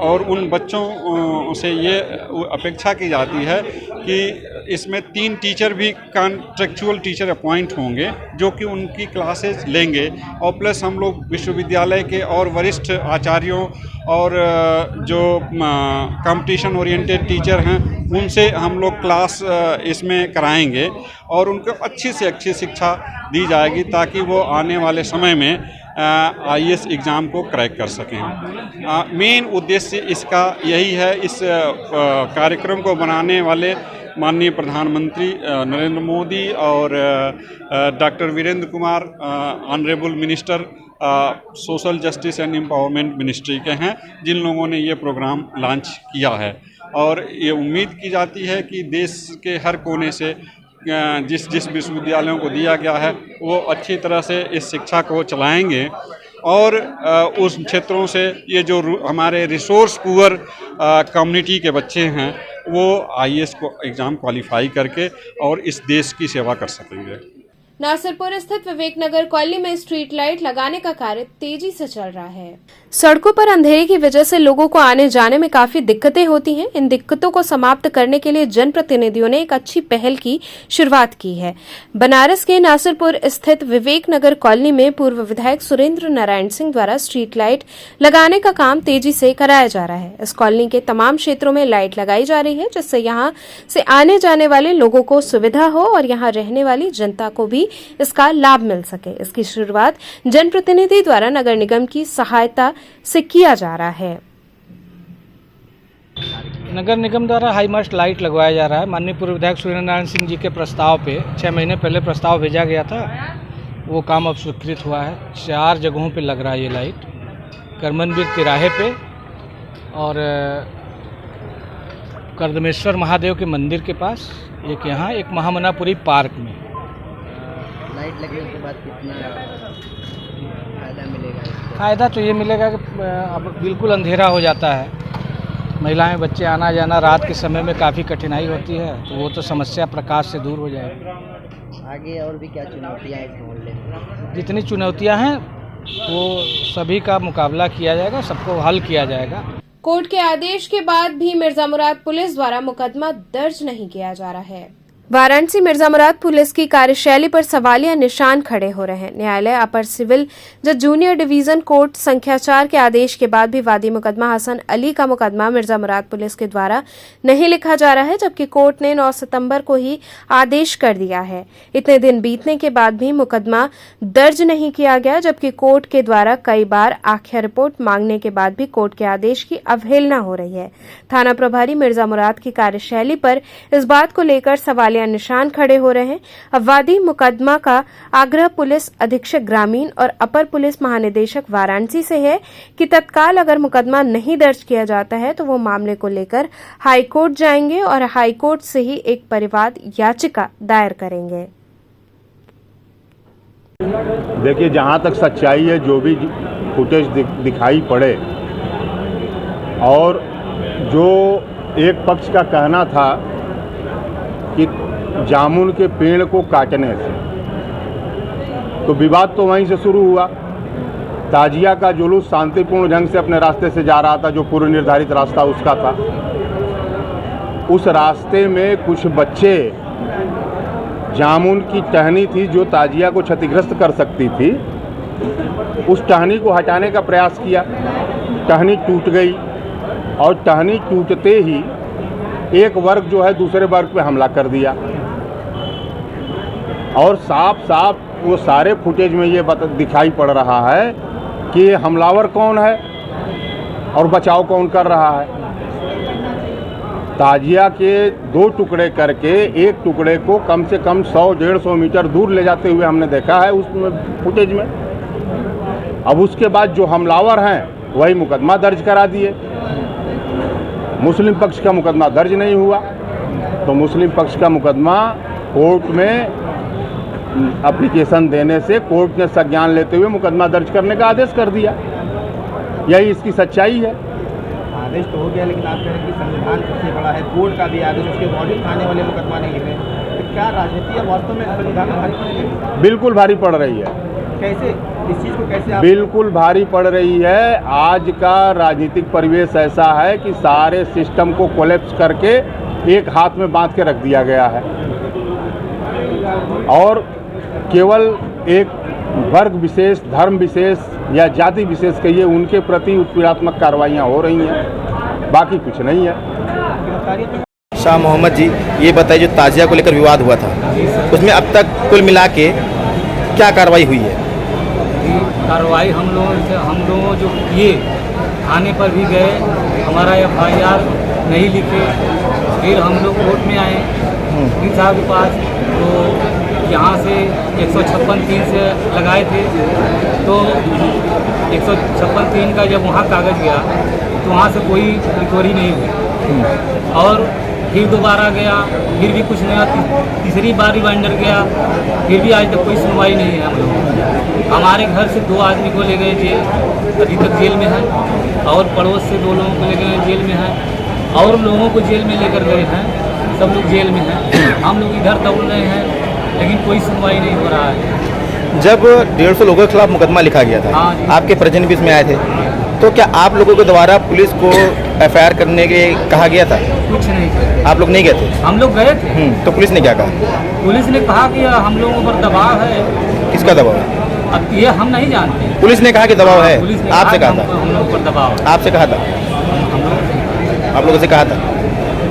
और उन बच्चों से ये अपेक्षा की जाती है कि इसमें 3 टीचर भी कॉन्ट्रेक्चुअल टीचर अपॉइंट होंगे जो कि उनकी क्लासेस लेंगे, और प्लस हम लोग विश्वविद्यालय के और वरिष्ठ आचार्यों और जो कंपटीशन ओरिएंटेड टीचर हैं उनसे हम लोग क्लास इसमें कराएंगे और उनको अच्छी से अच्छी शिक्षा दी जाएगी ताकि वो आने वाले समय में IAS एग्ज़ाम को क्रैक कर सकें। मेन उद्देश्य इसका यही है। इस कार्यक्रम को बनाने वाले माननीय प्रधानमंत्री नरेंद्र मोदी और doctor Virendra Kumar honourable minister social justice and empowerment ministry के हैं, जिन लोगों ने ये प्रोग्राम लॉन्च किया है। और ये उम्मीद की जाती है कि देश के हर कोने से जिस विश्वविद्यालयों को दिया गया है वो अच्छी तरह से इस शिक्षा को चलाएंगे और उस क्षेत्रों से ये जो हमारे रिसोर्स पुअर कम्युनिटी के बच्चे हैं वो IAS को एग्ज़ाम क्वालिफाई करके और इस देश की सेवा कर सकेंगे। नासिरपुर स्थित विवेक नगर कॉलोनी में स्ट्रीट लाइट लगाने का कार्य तेजी से चल रहा है। सड़कों पर अंधेरे की वजह से लोगों को आने जाने में काफी दिक्कतें होती हैं। इन दिक्कतों को समाप्त करने के लिए जनप्रतिनिधियों ने एक अच्छी पहल की शुरुआत की है। बनारस के नासिरपुर स्थित विवेक नगर कॉलोनी में पूर्व विधायक सुरेंद्र नारायण सिंह द्वारा स्ट्रीट लाइट लगाने का काम तेजी से कराया जा रहा है। इस कॉलोनी के तमाम क्षेत्रों में लाइट लगाई जा रही है जिससे यहाँ से आने जाने वाले लोगों को सुविधा हो और यहाँ रहने वाली जनता को भी इसका लाभ मिल सके। इसकी शुरुआत जनप्रतिनिधि द्वारा नगर निगम की सहायता से किया जा रहा है। नगर निगम द्वारा हाई मास्ट लाइट लगवाया जा रहा है। माननीय पूर्व विधायक सुरेंद्र नारायण सिंह जी के प्रस्ताव पे 6 महीने पहले प्रस्ताव भेजा गया था, वो काम अब स्वीकृत हुआ है। 4 जगहों पे लग रहा है ये लाइट, करमनवीर तिराहे पे और कर्दमेश्वर महादेव के मंदिर के पास, एक यहाँ, एक महामनापुरी पार्क में। लाइट लगने के बाद कितना फ़ायदा मिलेगा? फ़ायदा तो ये मिलेगा कि अब बिल्कुल अंधेरा हो जाता है, महिलाएं बच्चे आना जाना रात के समय में काफ़ी कठिनाई होती है, तो वो तो समस्या प्रकाश से दूर हो जाएगी। आगे और भी क्या चुनौतियाँ हैं इस मोहल्ले में? जितनी चुनौतियाँ हैं वो सभी का मुकाबला किया जाएगा, सबको हल किया जाएगा। कोर्ट के आदेश के बाद भी मिर्जा मुराद पुलिस द्वारा मुकदमा दर्ज नहीं किया जा रहा है। वाराणसी मिर्जा मुराद पुलिस की कार्यशैली पर सवालिया निशान खड़े हो रहे हैं। न्यायालय अपर सिविल जज जूनियर डिवीजन कोर्ट संख्या 4 के आदेश के बाद भी वादी मुकदमा हसन अली का मुकदमा मिर्जा मुराद पुलिस के द्वारा नहीं लिखा जा रहा है, जबकि कोर्ट ने 9 सितंबर को ही आदेश कर दिया है। इतने दिन बीतने के बाद भी मुकदमा दर्ज नहीं किया गया, जबकि कोर्ट के द्वारा कई बार आख्या रिपोर्ट मांगने के बाद भी कोर्ट के आदेश की अवहेलना हो रही है। थाना प्रभारी मिर्जा मुराद की कार्यशैली पर इस बात को लेकर सवाल निशान खड़े हो रहे हैं। अपवादी मुकदमा का आग्रह पुलिस अधीक्षक ग्रामीण और अपर पुलिस महानिदेशक वाराणसी से है कि तत्काल अगर मुकदमा नहीं दर्ज किया जाता है तो वो मामले को लेकर हाईकोर्ट जाएंगे और हाईकोर्ट से ही एक परिवाद याचिका दायर करेंगे। देखिए, जहाँ तक सच्चाई है, जो भी फुटेज दिखाई पड़े और जो एक पक्ष का कहना था कि जामुन के पेड़ को काटने से, तो विवाद तो वहीं से शुरू हुआ। ताजिया का जुलूस शांतिपूर्ण ढंग से अपने रास्ते से जा रहा था, जो पूर्व निर्धारित रास्ता उसका था। उस रास्ते में कुछ बच्चे, जामुन की टहनी थी जो ताजिया को क्षतिग्रस्त कर सकती थी, उस टहनी को हटाने का प्रयास किया। टहनी टूट गई और टहनी टूटते ही एक वर्ग जो है दूसरे वर्ग पे हमला कर दिया। और साफ साफ वो सारे फुटेज में ये दिखाई पड़ रहा है कि हमलावर कौन है और बचाव कौन कर रहा है। ताजिया के 2 टुकड़े करके एक टुकड़े को कम से कम 100-150 मीटर दूर ले जाते हुए हमने देखा है उस फुटेज में। अब उसके बाद जो हमलावर हैं वही मुकदमा दर्ज करा दिए। मुस्लिम पक्ष का मुकदमा दर्ज नहीं हुआ, तो मुस्लिम पक्ष का मुकदमा कोर्ट में एप्लीकेशन देने से कोर्ट ने संज्ञान लेते हुए मुकदमा दर्ज करने का आदेश कर दिया। यही इसकी सच्चाई है। आदेश तो हो गया, लेकिन आप कह रहे हैं कि संविधान सबसे बड़ा है, कोर्ट का भी आदेश, उसके बावजूद थाने वाले मुकदमा नहीं लिख रहे, तो क्या राजनीति है वास्तव में संविधान में भारी पड़ रही है? बिल्कुल भारी पड़ रही है। कैसे इस चीज़ को कैसे बिल्कुल भारी पड़ रही है। आज का राजनीतिक परिवेश ऐसा है कि सारे सिस्टम को कोलैप्स करके एक हाथ में बांध के रख दिया गया है और केवल एक वर्ग विशेष, धर्म विशेष या जाति विशेष कहिए उनके प्रति उत्पीड़ात्मक कार्रवाइयाँ हो रही हैं, बाकी कुछ नहीं है। शाह मोहम्मद जी, ये बताइए जो ताजिया को लेकर विवाद हुआ था उसमें अब तक कुल मिला के क्या कार्रवाई हुई है? कार्रवाई हम लोग जो किए, थाने पर भी गए, हमारा FIR नहीं लिखे, फिर हम लोग कोर्ट में आए वकील साहब के पास, तो यहाँ से 156(3) से लगाए थे, तो 156(3) का जब वहाँ कागज़ गया तो वहाँ से कोई रिकवरी नहीं हुई और फिर दोबारा गया, फिर भी कुछ नहीं हुआ, तीसरी बार रिमाइंडर गया, फिर भी आज तक कोई सुनवाई नहीं है। हम लोग हमारे घर से 2 आदमी को ले गए जेल, अभी तक जेल में हैं, और पड़ोस से 2 लोगों को ले गए जेल में हैं, और लोगों को जेल में लेकर गए हैं, सब लोग जेल में हैं। हम लोग इधर दौड़ रहे हैं लेकिन कोई सुनवाई नहीं हो रहा है। जब 150 लोगों के खिलाफ मुकदमा लिखा गया था, आपके परिजन भी इसमें आए थे, तो क्या आप लोगों के द्वारा पुलिस को FIR करने के कहा गया था? कुछ नहीं, आप लोग नहीं गए थे? हम लोग गए थे। तो पुलिस ने क्या कहा? पुलिस ने कहा कि हम लोगों पर दबाव है। किसका दबाव है? अब ये हम नहीं जानते। पुलिस ने कहा कि दबाव है, आपसे कहा था? हम लोगों पर दबाव है। आपसे कहा था? आप लोगों से कहा था?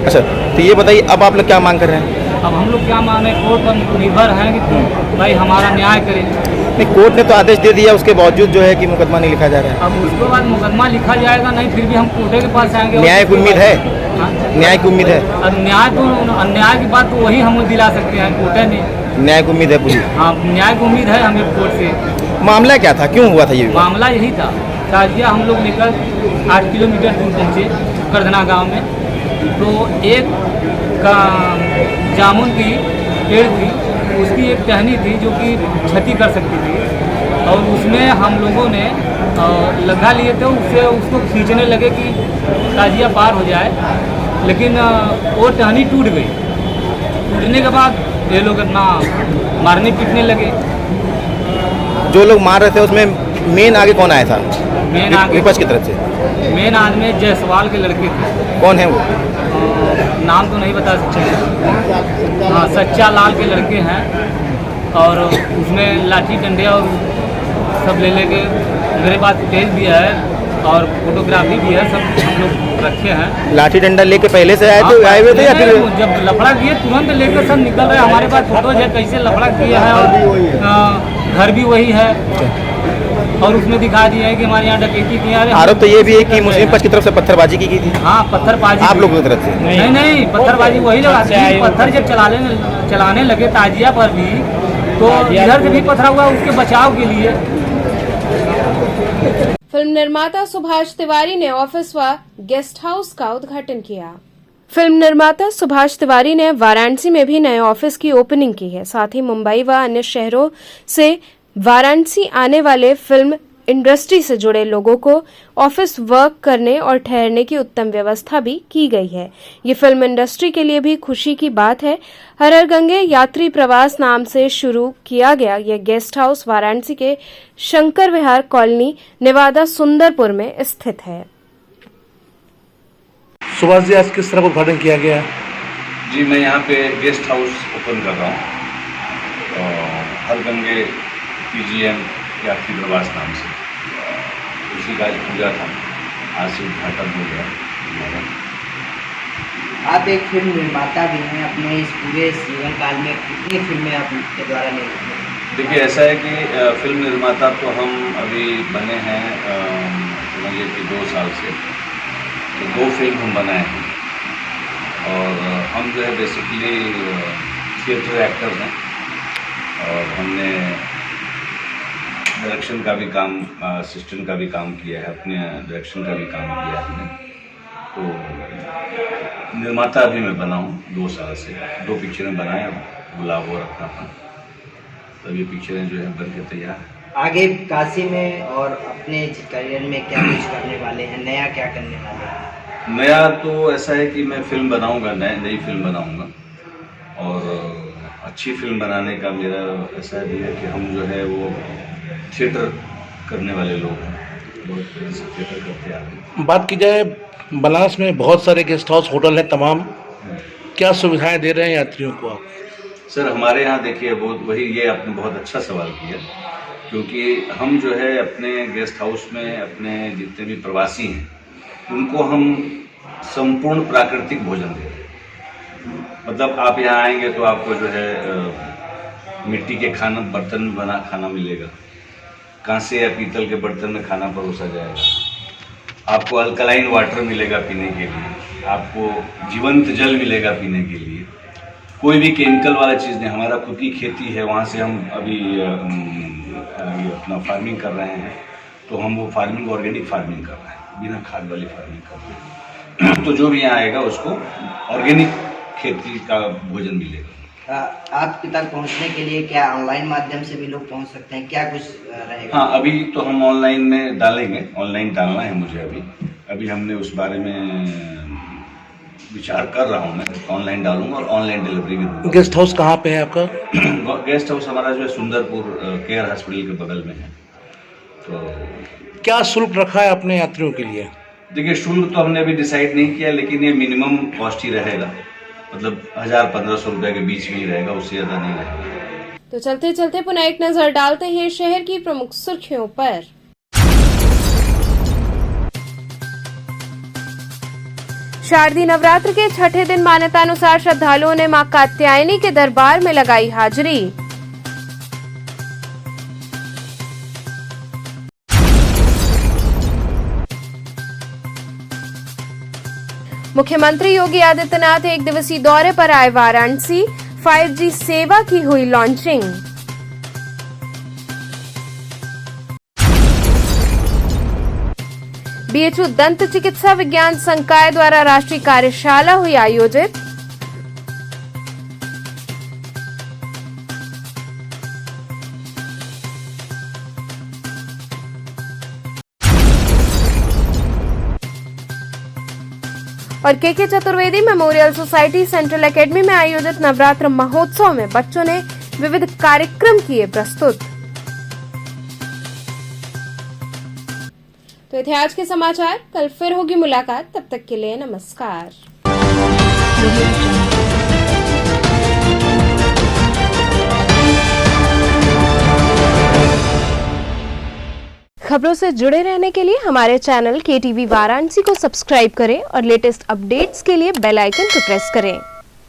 अच्छा, तो ये बताइए अब आप लोग क्या मांग कर रहे हैं? अब हम लोग क्या मांगे, कोर्ट पर निर्भर हैं कि भाई हमारा न्याय करें। नहीं, कोर्ट ने तो आदेश दे दिया, उसके बावजूद जो है कि मुकदमा नहीं लिखा जा रहा है। अब उसके बाद मुकदमा लिखा जाएगा नहीं, फिर भी हम कोर्ट के पास आएंगे। न्याय की उम्मीद है? न्याय की उम्मीद है? अब अन्याय की बात तो वही हम दिला सकते हैं, कोर्ट ने। न्याय की उम्मीद है पूरी? हाँ, न्याय की उम्मीद है हमें कोर्ट से। मामला क्या था, क्यों हुआ था ये? मामला यही था, ताजिया हम लोग लेकर 8 किलोमीटर दूर पहुँचे करधना गाँव में, तो एक का जामुन की पेड़ थी, उसकी एक टहनी थी जो कि क्षति कर सकती थी, और उसमें हम लोगों ने लगा लिए थे, उसको खींचने लगे कि ताजिया पार हो जाए, लेकिन वो टहनी टूट गई। टूटने के बाद ये लोग अपना मारने पीटने लगे। जो लोग मार रहे थे उसमें मेन आगे कौन आया था? मेन आगे विपक्ष की तरफ से मेन आदमी जायसवाल के लड़के थे। कौन है वो? नाम तो नहीं बता सकते। हाँ, सच्चा लाल के लड़के हैं, और उसमें लाठी डंडे और सब ले लेके, मेरे पास फुटेज भी है और फोटोग्राफी भी है, सब हम लोग रखे हैं। लाठी डंडा लेके पहले से आए हुए थे या फिर जब लफड़ा किए तुरंत लेके सब निकल रहे? हमारे पास फोटोज है कैसे लफड़ा किया है, और घर भी वही है, और उसमें दिखा दिया है कि हमारे यहाँ डकैती किया है। आरोप तो ये भी है कि मुस्लिम पक्ष की तरफ से पत्थरबाजी की गई थी। हाँ, पत्थरबाजी आप लोगों की तरफ से? नहीं, पत्थरबाजी वही लगाते हैं। पत्थर जब चलाने लगे ताजिया पर भी, तो इधर से भी पत्थर हुआ उसके बचाव के लिए। फिल्म निर्माता सुभाष तिवारी ने ऑफिस व गेस्ट हाउस का उद्घाटन किया। फिल्म निर्माता सुभाष तिवारी ने वाराणसी में भी नए ऑफिस की ओपनिंग की है। साथ ही मुंबई व अन्य शहरों से वाराणसी आने वाले फिल्म इंडस्ट्री से जुड़े लोगों को ऑफिस वर्क करने और ठहरने की उत्तम व्यवस्था भी की गई है। ये फिल्म इंडस्ट्री के लिए भी खुशी की बात है। हर हर गंगे यात्री प्रवास नाम से शुरू किया गया यह गेस्ट हाउस वाराणसी के शंकर विहार कॉलोनी नेवादा सुंदरपुर में स्थित है। सुभाष जी, आज किस तरह का उद्घाटन किया गया? जी, मैं यहाँ पे गेस्ट हाउस ओपन कर रहा हूँ, हर गंगे PGM यात्री प्रवास नाम से। उसी का पूजा था, आज से उद्घाटन हो गया। आप एक फिल्म निर्माता भी हैं, अपने इस पूरे जीवन काल में कितनी फिल्में आपके द्वारा निर्मित? देखिए, ऐसा है कि फिल्म निर्माता तो हम अभी बने हैं समझिए कि 2 साल से, तो 2 फिल्म हम बनाए हैं, और हम जो है बेसिकली थिएटर एक्टर हैं, और हमने डायरेक्शन का भी काम, असिस्टेंट का भी काम किया है, अपने डायरेक्शन का भी काम किया है हमने। तो निर्माता अभी मैं बना हूँ 2 साल से, 2 पिक्चरें बनाए, गुलाब और अपना था, तो ये पिक्चरें जो है बन के तैयार है। आगे काशी में और अपने करियर में क्या कुछ करने वाले हैं, नया क्या करने वाले हैं? नया तो ऐसा है कि मैं फिल्म बनाऊंगा, नई फिल्म बनाऊंगा, और अच्छी फिल्म बनाने का मेरा ऐसा भी है कि हम जो है वो थिएटर करने वाले लोग हैं, बहुत पहले से थिएटर करते आ रहे हैं। बात की जाए बनारस में बहुत सारे गेस्ट हाउस होटल हैं तमाम, क्या सुविधाएं दे रहे हैं यात्रियों को आप? सर हमारे यहाँ देखिए वही ये आपने बहुत अच्छा सवाल किया, क्योंकि हम जो है अपने गेस्ट हाउस में अपने जितने भी प्रवासी हैं उनको हम संपूर्ण प्राकृतिक भोजन देते हैं। मतलब आप यहाँ आएंगे तो आपको जो है मिट्टी के बर्तन में बना खाना मिलेगा, कांसे या पीतल के बर्तन में खाना परोसा जाएगा, आपको अल्कलाइन वाटर मिलेगा पीने के लिए, आपको जीवंत जल मिलेगा पीने के लिए, कोई भी केमिकल वाला चीज़ नहीं। हमारा खुद की खेती है, वहाँ से हम अभी अपना फार्मिंग कर रहे हैं, तो हम वो फार्मिंग ऑर्गेनिक फार्मिंग कर रहे हैं, बिना खाद वाली फार्मिंग कर रहे हैं। तो जो भी यहाँ आएगा उसको ऑर्गेनिक खेती का भोजन मिलेगा। आपके तक पहुँचने के लिए क्या ऑनलाइन माध्यम से भी लोग पहुँच सकते हैं, क्या कुछ रहेगा? हाँ, अभी तो हम ऑनलाइन में डालेंगे, ऑनलाइन डालना है मुझे अभी हमने उस बारे में विचार कर रहा हूँ। मैं ऑनलाइन डालूंगा और ऑनलाइन डिलीवरी भी दूंगा। गेस्ट हाउस कहाँ पे है आपका? गेस्ट हाउस हमारा जो है सुंदरपुर केयर हॉस्पिटल के बगल में है। तो क्या शुल्क रखा है अपने यात्रियों के लिए? देखिए, शुल्क तो हमने अभी डिसाइड नहीं किया, लेकिन ये मिनिमम कॉस्ट ही रहेगा, मतलब 1000-1500 रुपये के बीच में ही रहेगा, उससे ज़्यादा नहीं रहेगा। तो चलते चलते पुनः एक नजर डालते हैं शहर की प्रमुख सुर्खियों पर। शारदीय नवरात्र के छठे दिन मान्यतानुसार श्रद्धालुओं ने मां कात्यायनी के दरबार में लगाई हाजिरी। मुख्यमंत्री योगी आदित्यनाथ एक दिवसीय दौरे पर आए वाराणसी, 5G सेवा की हुई लॉन्चिंग। बीएचयू दंत चिकित्सा विज्ञान संकाय द्वारा राष्ट्रीय कार्यशाला हुई आयोजित। और के Chaturvedi memorial society central academy में आयोजित नवरात्र महोत्सव में बच्चों ने विविध कार्यक्रम किए प्रस्तुत। तो थे आज के समाचार, कल फिर होगी मुलाकात, तब तक के लिए नमस्कार। खबरों से जुड़े रहने के लिए हमारे चैनल KTV वाराणसी को सब्सक्राइब करें और लेटेस्ट अपडेट्स के लिए बेल आइकन को प्रेस करें।